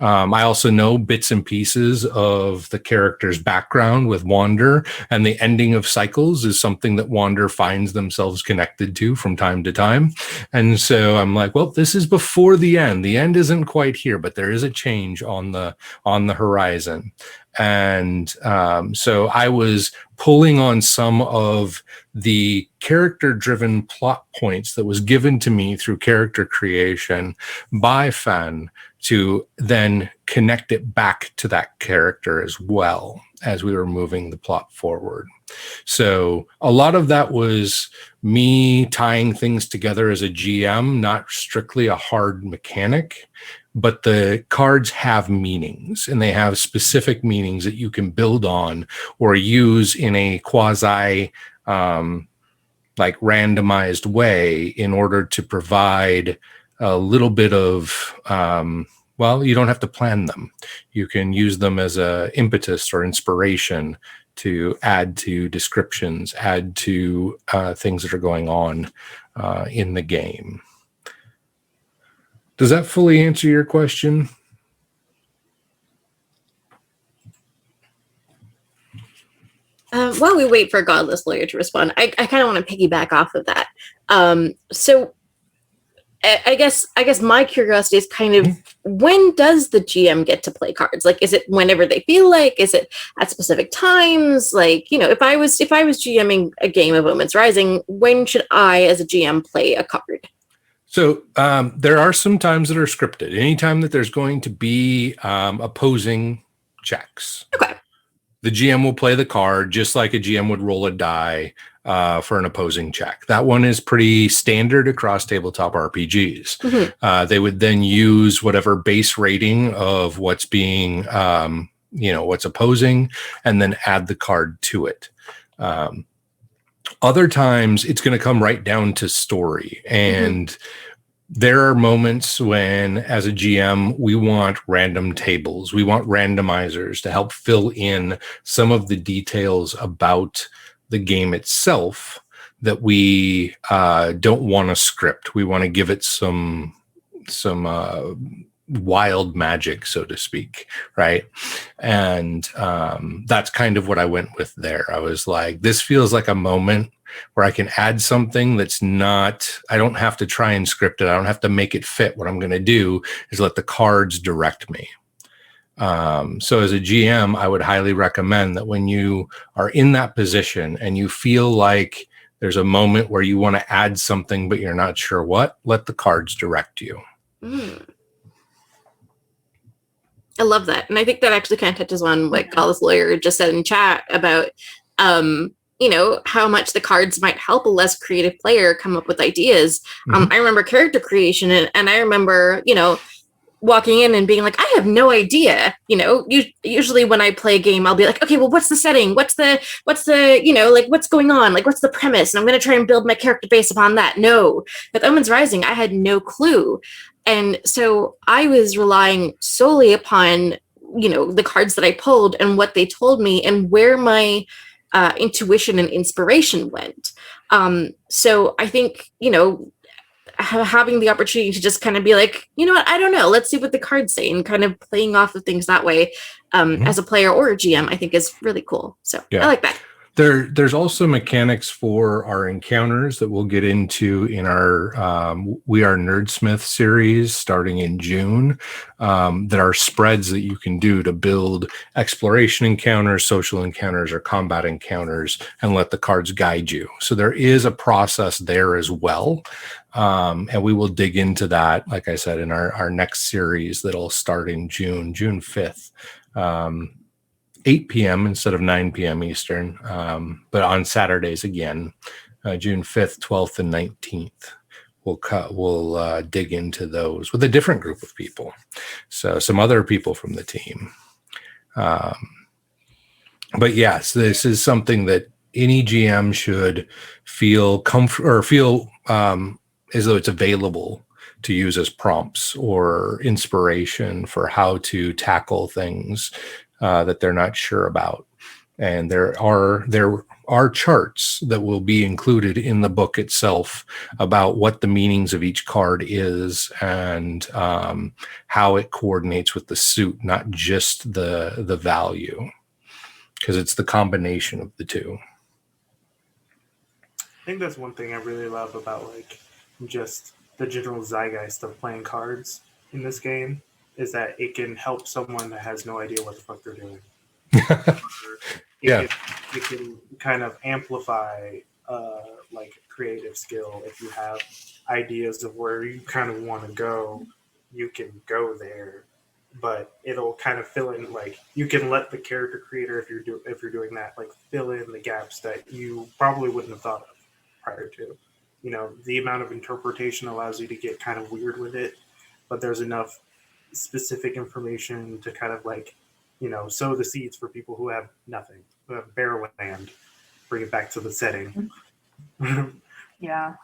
I also know bits and pieces of the character's background with Wander, and the ending of cycles is something that Wander finds themselves connected to from time to time. And so I'm like, well, this is before the end. The end isn't quite here, but there is a change on the horizon. And so I was pulling on some of the character-driven plot points that was given to me through character creation by Fen to then connect it back to that character as well as we were moving the plot forward. So a lot of that was me tying things together as a GM, not strictly a hard mechanic, but the cards have meanings and they have specific meanings that you can build on or use in a quasi like randomized way in order to provide a little bit of well, you don't have to plan them. You can use them as a impetus or inspiration to add to descriptions, add to things that are going on in the game. Does that fully answer your question? While we wait for Godless Lawyer to respond, I kind of want to piggyback off of that. So I guess my curiosity is kind of, when does the GM get to play cards? Like, is it whenever they feel like? Is it at specific times? Like, you know, if I was GMing a game of Omens Rising, when should I, as a GM, play a card? So there are some times that are scripted. Anytime that there's going to be opposing checks. Okay. The GM will play the card just like a GM would roll a die for an opposing check. That one is pretty standard across tabletop RPGs. Mm-hmm. They would then use whatever base rating of what's being, what's opposing, and then add the card to it. Other times, it's going to come right down to story. And there are moments when, as a GM, we want random tables. We want randomizers to help fill in some of the details about the game itself that we don't want to script. We want to give it some wild magic, so to speak, right? And that's kind of what I went with there. I was like, this feels like a moment where I can add something that's not, I don't have to try and script it. I don't have to make it fit. What I'm going to do is let the cards direct me. So as a GM, I would highly recommend that when you are in that position and you feel like there's a moment where you want to add something, but you're not sure what, let the cards direct you. I love that. And I think that actually kind of touches on what Gala's lawyer just said in chat about, you know, how much the cards might help a less creative player come up with ideas. I remember character creation and I remember, you know, walking in and being like, I have no idea. You know, usually when I play a game, I'll be like, okay, well, what's the setting? What's the, you know, like what's going on? Like, what's the premise? And I'm going to try and build my character based upon that. No, with Omens Rising, I had no clue. And so I was relying solely upon, you know, the cards that I pulled and what they told me and where my intuition and inspiration went. So I think, you know, having the opportunity to just kind of be like, you know what, I don't know, let's see what the cards say, and kind of playing off of things that way as a player or a GM, I think is really cool. So I like that. There's also mechanics for our encounters that we'll get into in our We Are Nerdsmith series starting in June, that are spreads that you can do to build exploration encounters, social encounters, or combat encounters, and let the cards guide you. So there is a process there as well. And we will dig into that, like I said, in our next series that'll start in June 5th. 8 p.m. instead of 9 p.m. Eastern, but on Saturdays again, June 5th, 12th, and 19th. We'll dig into those with a different group of people. So some other people from the team. But yes, this is something that any GM should feel feel as though it's available to use as prompts or inspiration for how to tackle things that they're not sure about. And there are charts that will be included in the book itself about what the meanings of each card is and how it coordinates with the suit, not just the value, because it's the combination of the two. I think that's one thing I really love about like just the general zeitgeist of playing cards in this game, is that it can help someone that has no idea what the fuck they're doing. It can kind of amplify like creative skill. If you have ideas of where you kind of want to go, you can go there. But it'll kind of fill in, like you can let the character creator, if you're doing that, like fill in the gaps that you probably wouldn't have thought of prior to. You know, the amount of interpretation allows you to get kind of weird with it, but there's enough specific information to kind of like, you know, sow the seeds for people who have nothing, who have bare land. Bring it back to the setting. Yeah.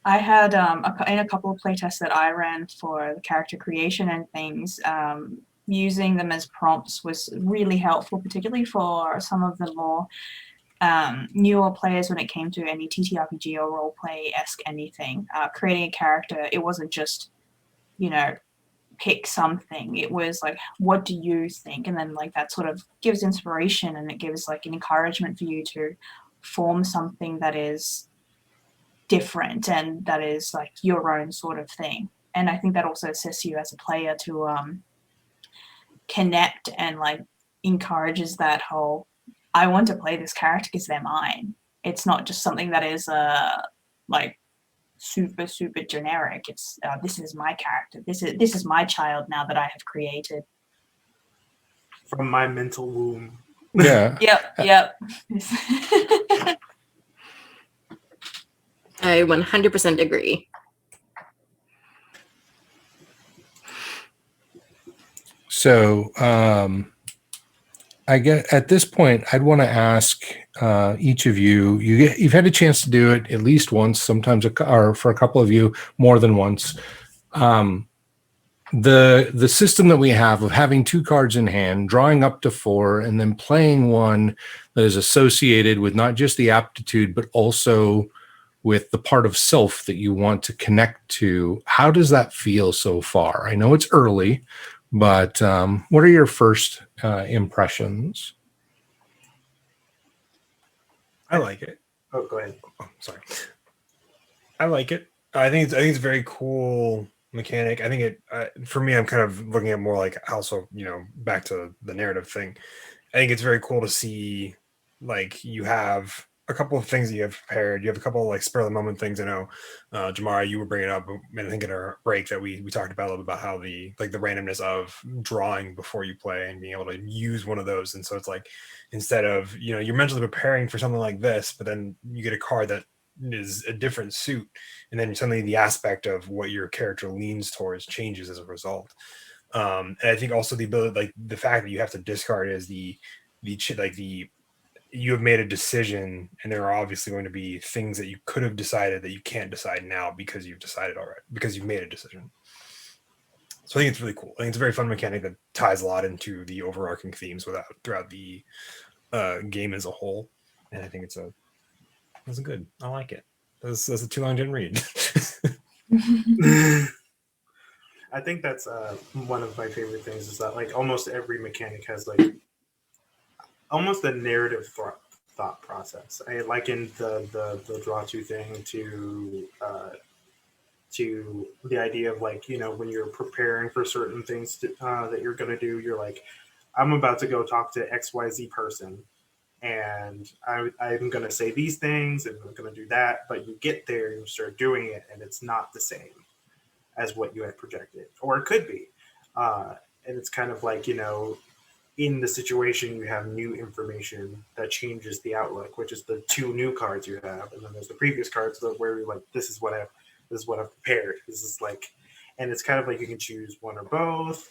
I had in a couple of playtests that I ran for the character creation and things, using them as prompts was really helpful, particularly for some of the more newer players when it came to any TTRPG or roleplay-esque anything. Creating a character, it wasn't just, you know, pick something. It was like, what do you think? And then like that sort of gives inspiration, and it gives like an encouragement for you to form something that is different and that is like your own sort of thing. And I think that also assists you as a player to connect and like encourages that whole, I want to play this character because they're mine. It's not just something that is like super generic. It's this is my character. This is my child now that I have created From my mental womb. Yeah. Yep. I 100% agree. So I get at this point, I'd want to ask each of you've had a chance to do it at least once, sometimes or for a couple of you more than once. The system that we have of having 2 cards in hand, drawing up to 4, and then playing one that is associated with not just the aptitude, but also with the part of self that you want to connect to. How does that feel so far? I know it's early, but what are your first impressions? I like it. Oh, go ahead. Oh, sorry. I like it. I think it's a very cool mechanic. I think it for me, I'm kind of looking at more like also, back to the narrative thing. I think it's very cool to see, like, you have a couple of things that you have prepared. You have a couple of like spur of the moment things. I know, Jamara, you were bringing up, and I think in our break that we talked about a little bit about how the randomness of drawing before you play and being able to use one of those. And so it's like, instead of, you're mentally preparing for something like this, but then you get a card that is a different suit, and then suddenly the aspect of what your character leans towards changes as a result. And I think also the ability, like the fact that you have to discard is you have made a decision, and there are obviously going to be things that you could have decided that you can't decide now because you've decided already, because you've made a decision. So I think it's really cool. I think it's a very fun mechanic that ties a lot into the overarching themes throughout the game as a whole. And I think it's good. I like it. That's a too long didn't read. I think that's one of my favorite things is that like almost every mechanic has like almost a narrative thought process. I likened the draw to thing to the idea of like, when you're preparing for certain things that you're going to do, you're like, I'm about to go talk to XYZ person, and I'm going to say these things and I'm going to do that, but you get there and you start doing it and it's not the same as what you had projected, or it could be. And it's kind of like, in the situation you have new information that changes the outlook, which is the 2 new cards you have. And then there's the previous cards where you're like, this is what I've prepared. This is like, and it's kind of like you can choose one or both.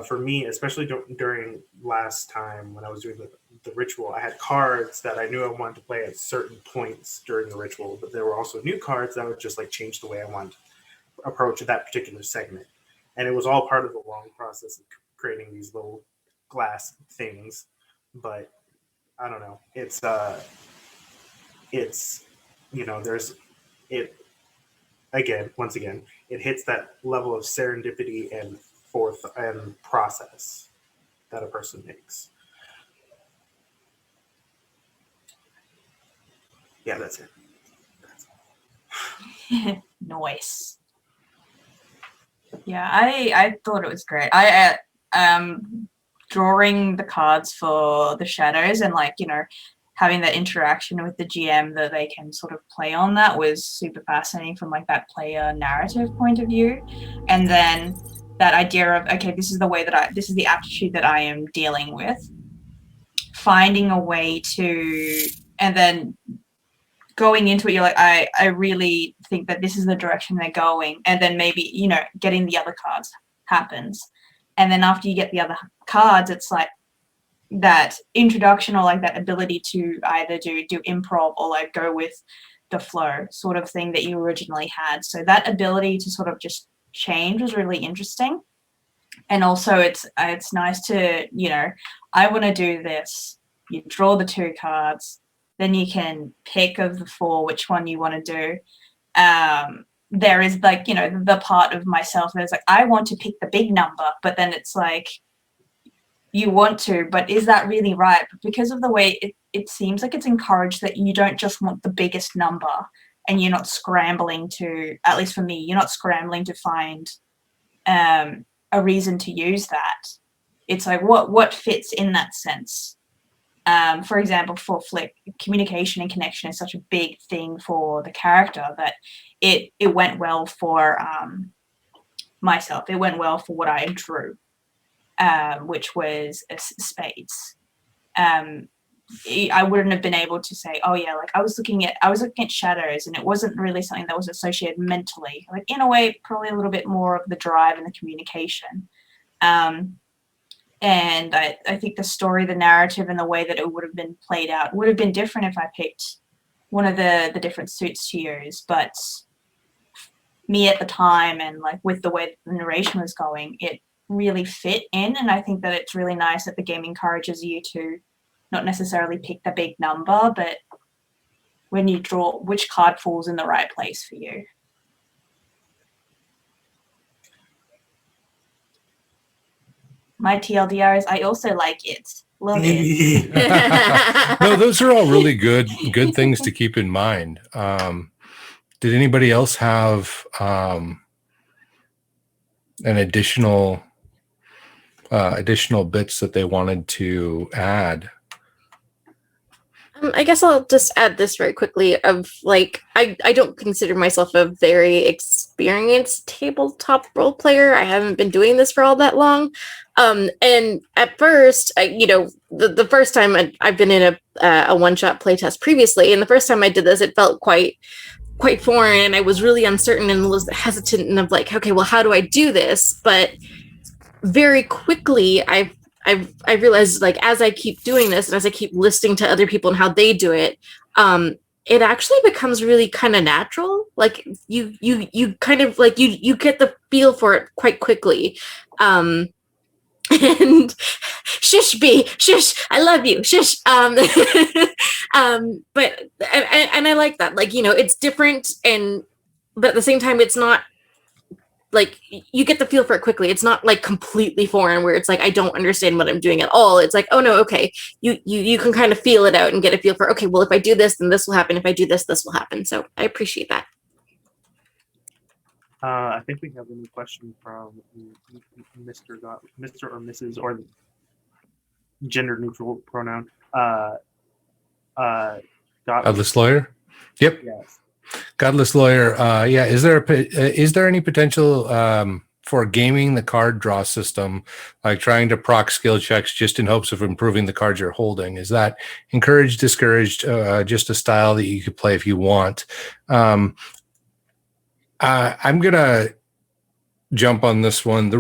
For me, especially during last time when I was doing the ritual, I had cards that I knew I wanted to play at certain points during the ritual, but there were also new cards that would just like change the way I wanted to approach that particular segment. And it was all part of the long process of creating these little glass things. But I don't know. Once again, it hits that level of serendipity and process that a person makes. Yeah, that's it. Nice. Yeah, I thought it was great. I drawing the cards for the shadows and like, having that interaction with the GM that they can sort of play on that was super fascinating from like that player narrative point of view. And then that idea of, okay, this is the aptitude that I am dealing with, finding a way to, and then going into it, you're like, I really think that this is the direction they're going. And then maybe, getting the other cards happens. And then after you get the other cards, it's like that introduction or like that ability to either do improv or like go with the flow sort of thing that you originally had. So that ability to sort of just change was really interesting. And also it's nice to, I want to do this. You draw the 2 cards, then you can pick of the 4 which one you want to do. There is like, the part of myself that's like, I want to pick the big number, but then it's like, you want to, but is that really right? But because of the way it seems like it's encouraged that you don't just want the biggest number, and you're not scrambling to, at least for me, you're not scrambling to find a reason to use that. It's like what fits in that sense. For example, for Flick, communication and connection is such a big thing for the character that it went well for myself. It went well for what I drew. Which was spades. I wouldn't have been able to say, oh yeah, like I was looking at shadows, and it wasn't really something that was associated mentally. Like in a way, probably a little bit more of the drive and the communication. And I think the story, the narrative, and the way that it would have been played out would have been different if I picked one of the different suits to use. But me at the time, and like with the way the narration was going, it really fit in. And I think that it's really nice that the game encourages you to not necessarily pick the big number, but when you draw, which card falls in the right place for you. My TLDR is I also like it. Love it. No, those are all really good things to keep in mind. Did anybody else have an additional bits that they wanted to add? I guess I'll just add this very quickly of like, I don't consider myself a very experienced tabletop role player. I haven't been doing this for all that long. And at first, the first time I've been in a one-shot playtest previously, and the first time I did this, it felt quite foreign, and I was really uncertain and was hesitant and of like, okay, well, how do I do this? But very quickly, I realized, like, as I keep doing this and as I keep listening to other people and how they do it, it actually becomes really kind of natural. Like you kind of like you get the feel for it quite quickly. And shush, B, shush, I love you, shush. But I like that. Like, it's different, but at the same time, it's not like you get the feel for it quickly. It's not like completely foreign where it's like I don't understand what I'm doing at all. It's like, oh no, okay, you can kind of feel it out and get a feel for, okay, well, if I do this, then this will happen. If I do this, this will happen. So I appreciate that. I think we have a new question from Mr. or Mrs. or gender neutral pronoun. Godless lawyer. Yep. Yes. Godless lawyer. Yeah. Is there any potential for gaming the card draw system, like trying to proc skill checks just in hopes of improving the cards you're holding? Is that encouraged, discouraged? Just a style that you could play if you want. I'm gonna jump on this one.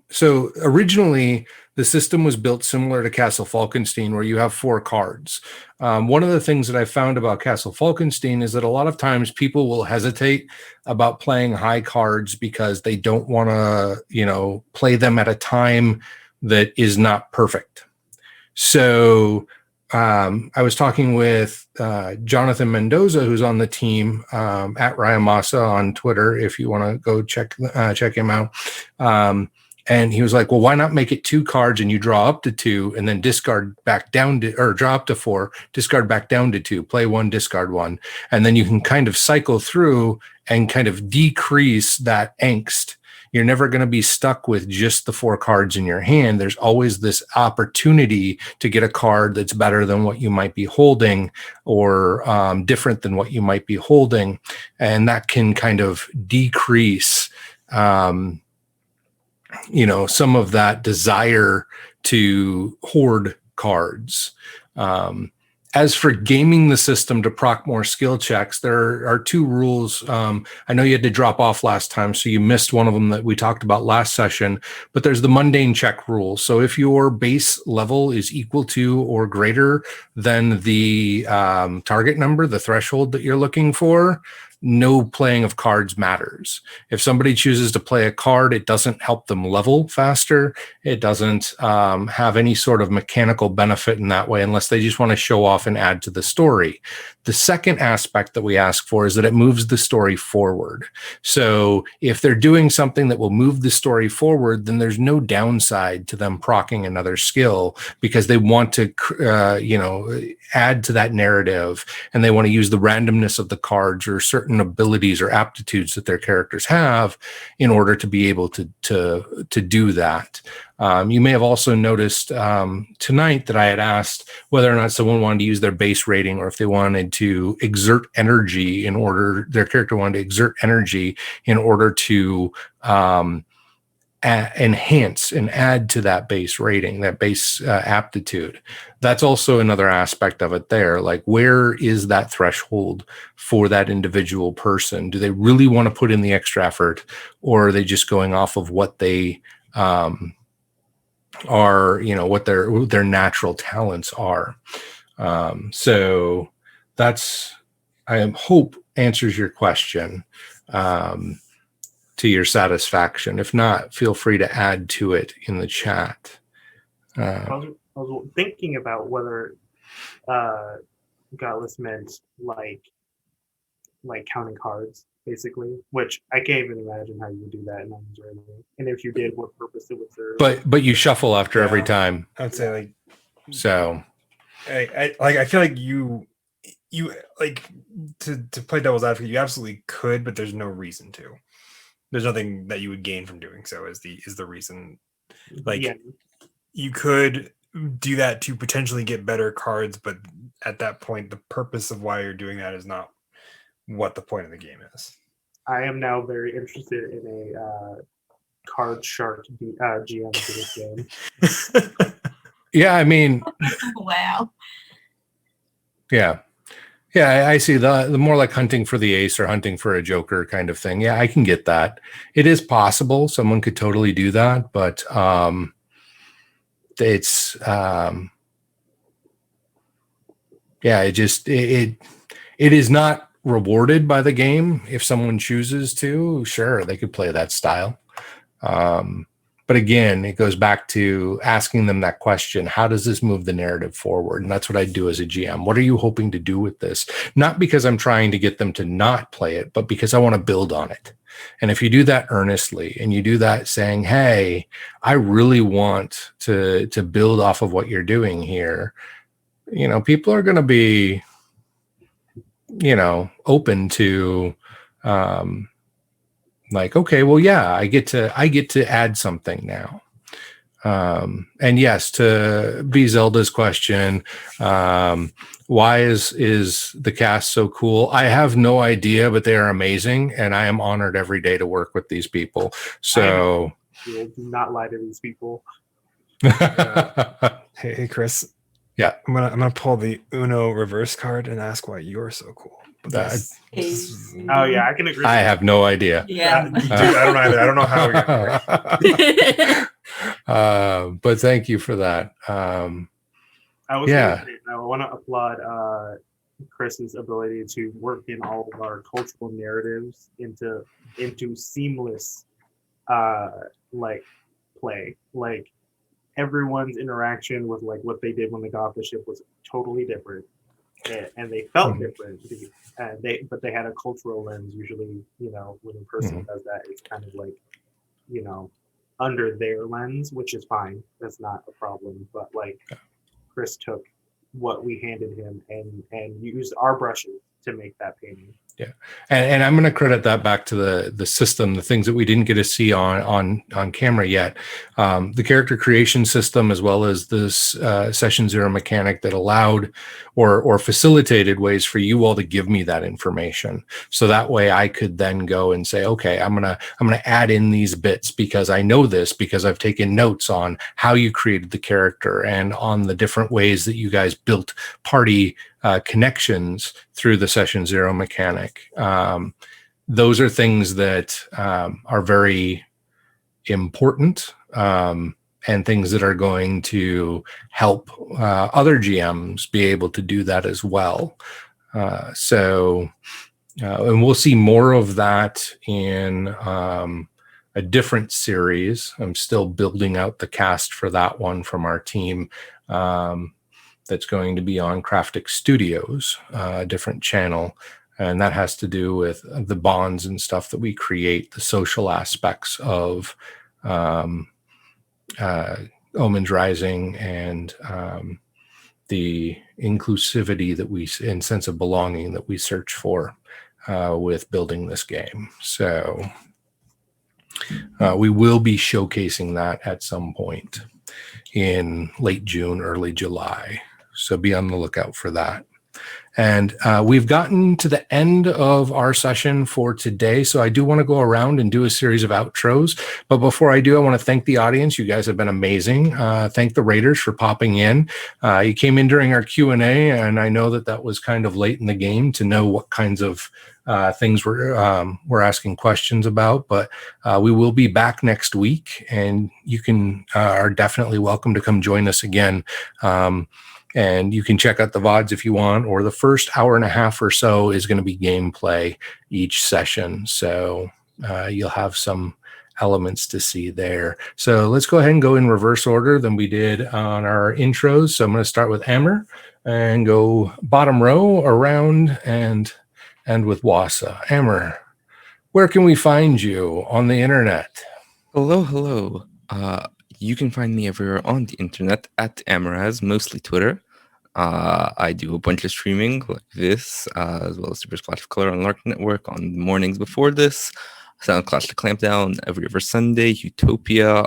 So originally the system was built similar to Castle Falkenstein, where you have 4 cards. One of the things that I found about Castle Falkenstein is that a lot of times people will hesitate about playing high cards because they don't want to, play them at a time that is not perfect. So I was talking with Jonathan Mendoza, who's on the team, at Ryamasa on Twitter, if you want to go check him out. And he was like, well, why not make it 2 cards and you draw up to 2 and then discard back down to, or draw up to 4, discard back down to 2, play 1, discard 1. And then you can kind of cycle through and kind of decrease that angst. You're never going to be stuck with just the 4 cards in your hand. There's always this opportunity to get a card that's better than what you might be holding, or different than what you might be holding. And that can kind of decrease, some of that desire to hoard cards. As for gaming the system to proc more skill checks, there are 2 rules. I know you had to drop off last time, so you missed one of them that we talked about last session, but there's the mundane check rule. So if your base level is equal to or greater than the target number, the threshold that you're looking for, no playing of cards matters. If somebody chooses to play a card, it doesn't help them level faster. It doesn't have any sort of mechanical benefit in that way, unless they just want to show off and add to the story. The second aspect that we ask for is that it moves the story forward. So if they're doing something that will move the story forward, then there's no downside to them procking another skill, because they want to, add to that narrative, and they want to use the randomness of the cards or certain abilities or aptitudes that their characters have in order to be able to do that. You may have also noticed tonight that I had asked whether or not someone wanted to use their base rating, or if they wanted to exert energy their character wanted to exert energy in order to enhance and add to that base rating, that base aptitude. That's also another aspect of it there. Like, where is that threshold for that individual person? Do they really want to put in the extra effort, or are they just going off of what they are, what their natural talents are. So that's, I hope, answers your question to your satisfaction. If not, feel free to add to it in the chat. I was thinking about whether Godless meant like counting cards, basically, which I can't even imagine how you would do that in Omens or anything. And if you did, what purpose it would serve. But you shuffle after every time. I would say like So I feel like you like to play devil's advocate, you absolutely could, but there's no reason to. There's nothing that you would gain from doing so is the reason. Like you could do that to potentially get better cards, but at that point, the purpose of why you're doing that is not what the point of the game is. I am now very interested in a card shark GM for this game. yeah, I mean, Wow. yeah. Yeah, I see the more like hunting for the ace or hunting for a joker kind of thing. Yeah, I can get that. It is possible. Someone could totally do that, but it's it is not rewarded by the game. If someone chooses to, sure, they could play that style. But again, it goes back to asking them that question: how does this move the narrative forward? And that's what I do as a GM. What are you hoping to do with this? Not because I'm trying to get them to not play it, but because I want to build on it. And if you do that earnestly and you do that saying, hey, I really want to build off of what you're doing here, people are going to be, open to, like, okay, well, yeah, I get to add something now. And yes, to be Zelda's question, why is the cast so cool? I have no idea, but they are amazing, and I am honored every day to work with these people. So do not lie to these people. Hey, Chris. Yeah, I'm gonna pull the Uno reverse card and ask why you're so cool. Oh yeah, I can agree. I have no idea. Yeah. Dude, I don't either. I don't know how we got here. But thank you for that. I want to applaud Chris's ability to work in all of our cultural narratives into seamless like play. Like everyone's interaction with like what they did when they got off the ship was totally different. And they felt different, but they had a cultural lens. Usually, when a person does that, it's kind of like, under their lens, which is fine. That's not a problem. But like, Chris took what we handed him and used our brushes to make that painting. Yeah, and I'm going to credit that back to the system, the things that we didn't get to see on camera yet, the character creation system, as well as this session zero mechanic that allowed or facilitated ways for you all to give me that information, so that way I could then go and say, okay, I'm gonna add in these bits because I know this, because I've taken notes on how you created the character and on the different ways that you guys built party connections through the session zero mechanic. Those are things that are very important and things that are going to help other GMs be able to do that as well. And we'll see more of that in a different series. I'm still building out the cast for that one from our team. That's going to be on Craftic Studios, a different channel. And that has to do with the bonds and stuff that we create, the social aspects of Omens Rising, and the inclusivity and sense of belonging that we search for with building this game. So we will be showcasing that at some point in late June, early July. So be on the lookout for that. And we've gotten to the end of our session for today. So I do want to go around and do a series of outros. But before I do, I want to thank the audience. You guys have been amazing. Thank the Raiders for popping in. You came in during our Q&A, and I know that was kind of late in the game to know what kinds of things we're asking questions about, but we will be back next week, and you are definitely welcome to come join us again. And you can check out the VODs if you want, or the first hour and a half or so is going to be gameplay each session. So you'll have some elements to see there. So let's go ahead and go in reverse order than we did on our intros. So I'm going to start with Amber and go bottom row around and with Wasa. Amber, where can we find you on the internet? Hello. You can find me everywhere on the internet at Amaraz, mostly Twitter. I do a bunch of streaming like this, as well as Super Splash of Color on Lark Network on mornings before this. Sound Clash to Clampdown every other Sunday. Utopia,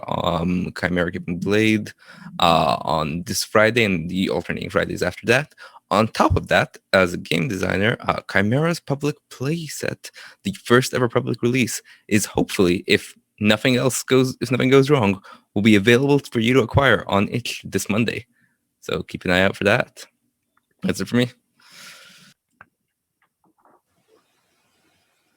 Chimera Giving Blade on this Friday, and the alternating Fridays after that. On top of that, as a game designer, Chimera's public playset, the first ever public release, is hopefully, if nothing goes wrong, will be available for you to acquire on itch this Monday. So keep an eye out for that. That's it for me.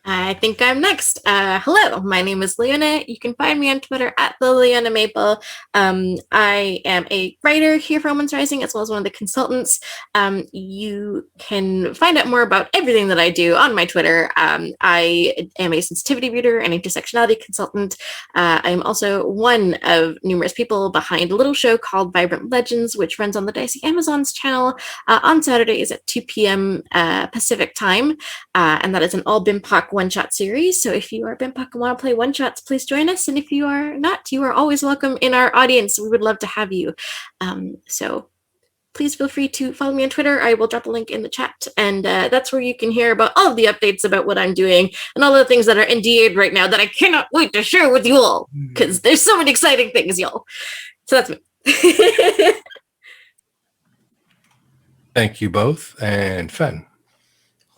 I think I'm next. Hello, my name is Leona. You can find me on Twitter at the Leona Maple. I am a writer here for Omens Rising, as well as one of the consultants. You can find out more about everything that I do on my Twitter. I am a sensitivity reader and intersectionality consultant. I'm also one of numerous people behind a little show called Vibrant Legends, which runs on the Dicey Amazons channel on Saturdays at 2 p.m. Pacific time. And that is an all BIMPOC one-shot series. So if you are BIMPOC and want to play one-shots, please join us. And if you are not, you are always welcome in our audience. We would love to have you. So please feel free to follow me on Twitter. I will drop a link in the chat. And that's where you can hear about all of the updates about what I'm doing and all the things that are NDA'd right now that I cannot wait to share with you all, because there's so many exciting things, y'all. So that's me. Thank you both. And Fen.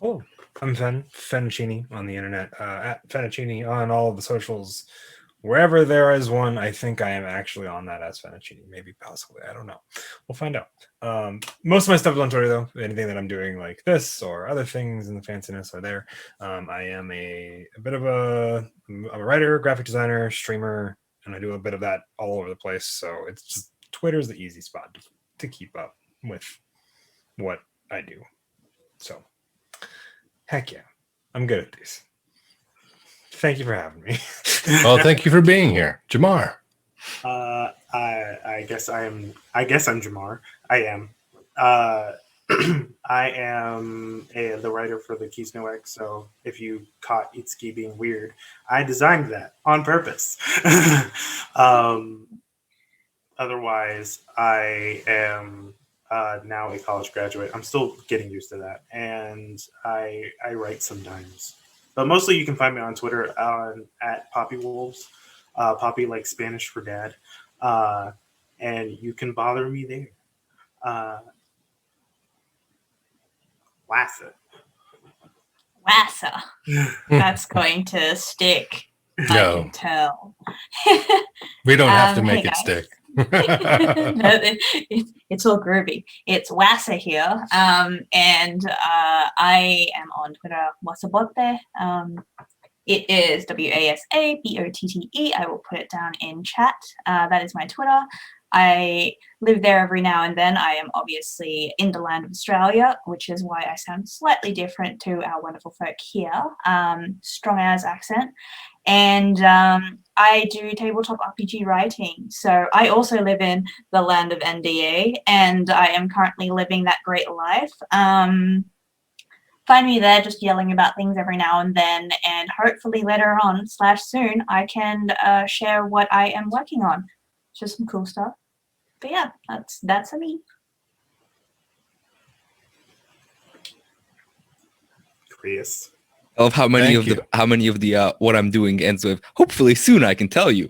Oh, I'm Fennicini on the internet, at Fennicini on all of the socials. Wherever there is one, I think I am actually on that as Fennicini, maybe possibly. I don't know. We'll find out. Most of my stuff is on Twitter, though. Anything that I'm doing like this or other things in the fanciness are there. I am a bit of I'm a writer, graphic designer, streamer, and I do a bit of that all over the place. So it's just Twitter's the easy spot to keep up with what I do. So heck yeah, I'm good at these. Thank you for having me. Well, thank you for being here. Jamar. I guess I'm Jamar. I am. I am the writer for the Keys No X, so if you caught Itsuki being weird, I designed that on purpose. Otherwise, I am now a college graduate. I'm still getting used to that, and I write sometimes. But mostly you can find me on Twitter at Poppy Wolves, Poppy like Spanish for dad, and you can bother me there. Wassa. That's going to stick. No. I can tell. We don't have to Hey make it guys. stick. No, it's all groovy. It's Wassa here, and I am on Twitter, Wasabotte. It is WASABOTTE. I will put it down in chat. That is my Twitter. I live there every now and then. I am obviously in the land of Australia, which is why I sound slightly different to our wonderful folk here. Strong as accent. And I do tabletop RPG writing. So I also live in the land of NDA, and I am currently living that great life. Find me there just yelling about things every now and then, and hopefully later on / soon I can share what I am working on. Just some cool stuff. But yeah, that's me. Chris. I love how many of the what I'm doing ends with hopefully soon I can tell you.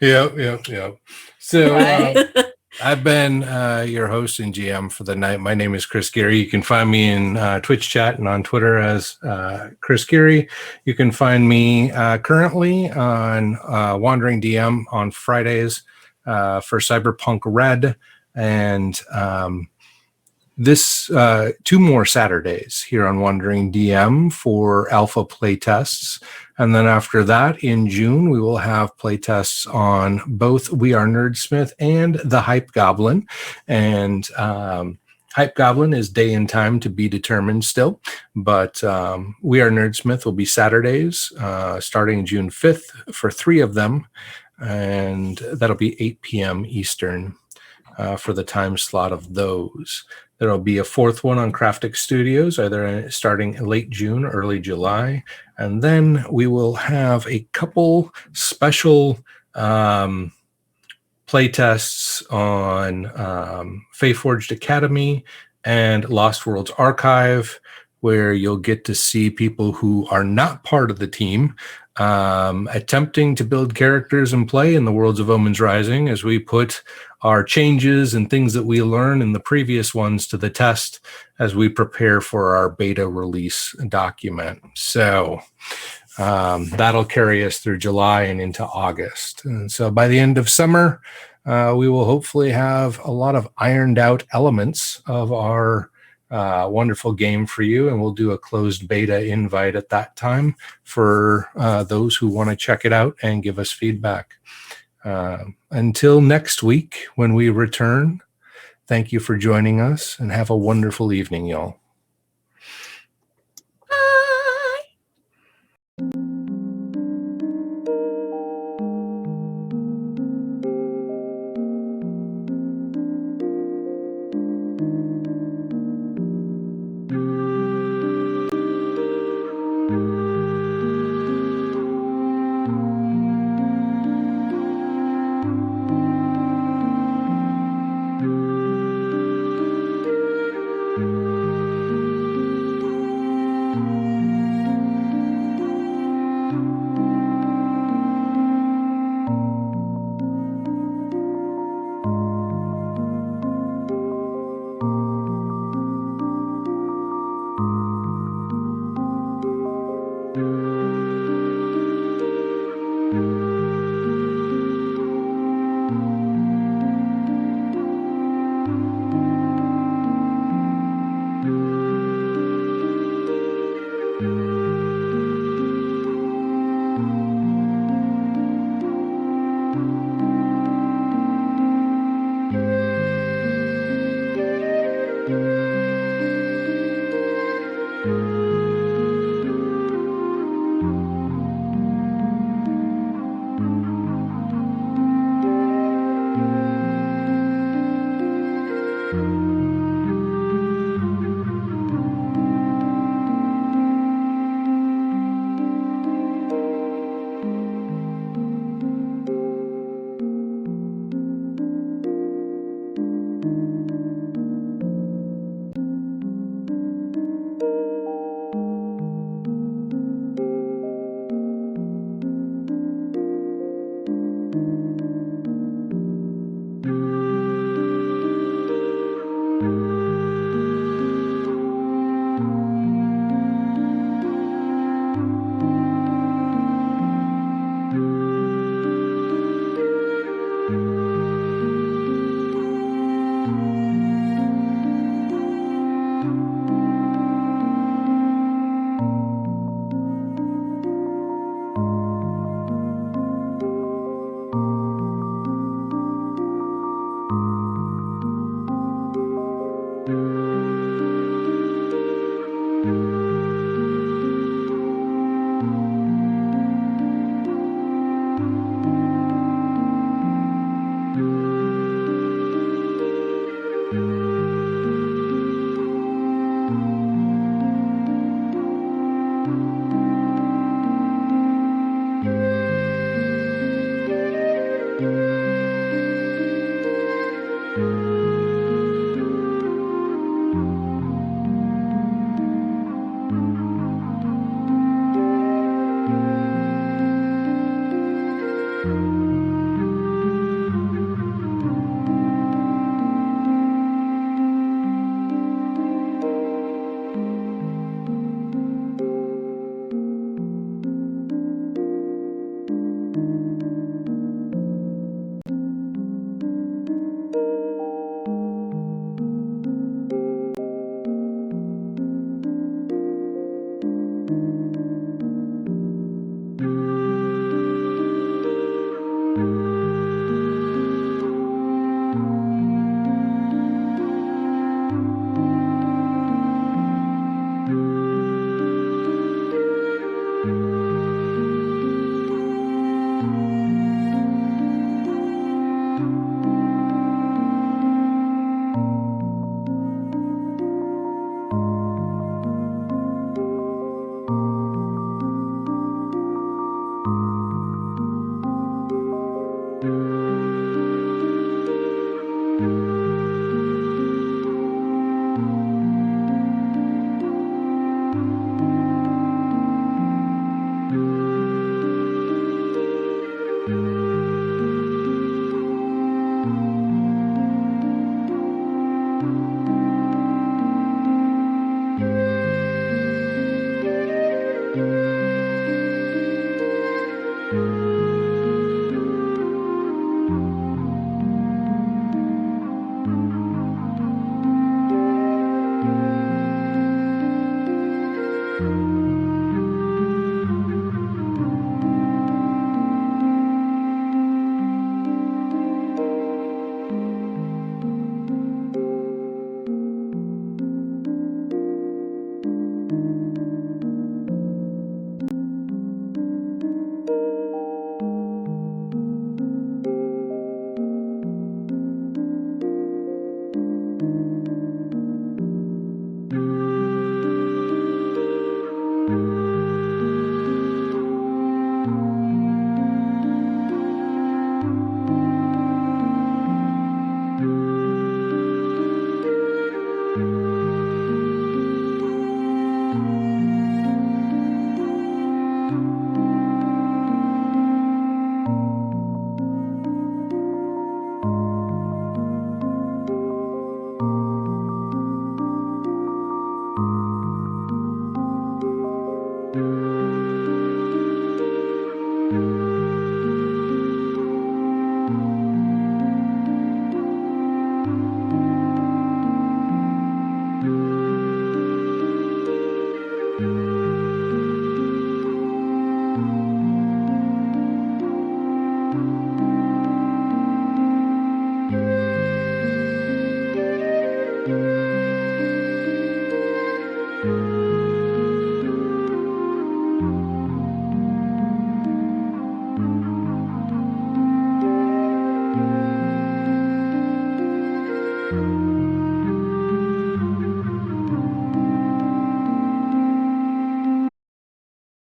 Yep. So I've been your host and GM for the night. My name is Chris Geary. You can find me in Twitch chat and on Twitter as Chris Geary. You can find me currently on Wandering DM on Fridays for Cyberpunk Red, and this 2 more Saturdays here on Wandering DM for alpha playtests. And then after that, in June, we will have playtests on both We Are Nerdsmith and The Hype Goblin. And Hype Goblin is day and time to be determined still. But We Are Nerdsmith will be Saturdays, starting June 5th for 3 of them. And that'll be 8 p.m. Eastern for the time slot of those. There'll be a 4th one on Craftic Studios, either starting late June, early July. And then we will have a couple special playtests on Faithforged Academy and Lost Worlds Archive, where you'll get to see people who are not part of the team attempting to build characters and play in the worlds of Omens Rising as we put our changes and things that we learn in the previous ones to the test as we prepare for our beta release document. So that'll carry us through July and into August. And so by the end of summer, we will hopefully have a lot of ironed out elements of our wonderful game for you, and we'll do a closed beta invite at that time for those who want to check it out and give us feedback. Until next week when we return, thank you for joining us and have a wonderful evening, y'all.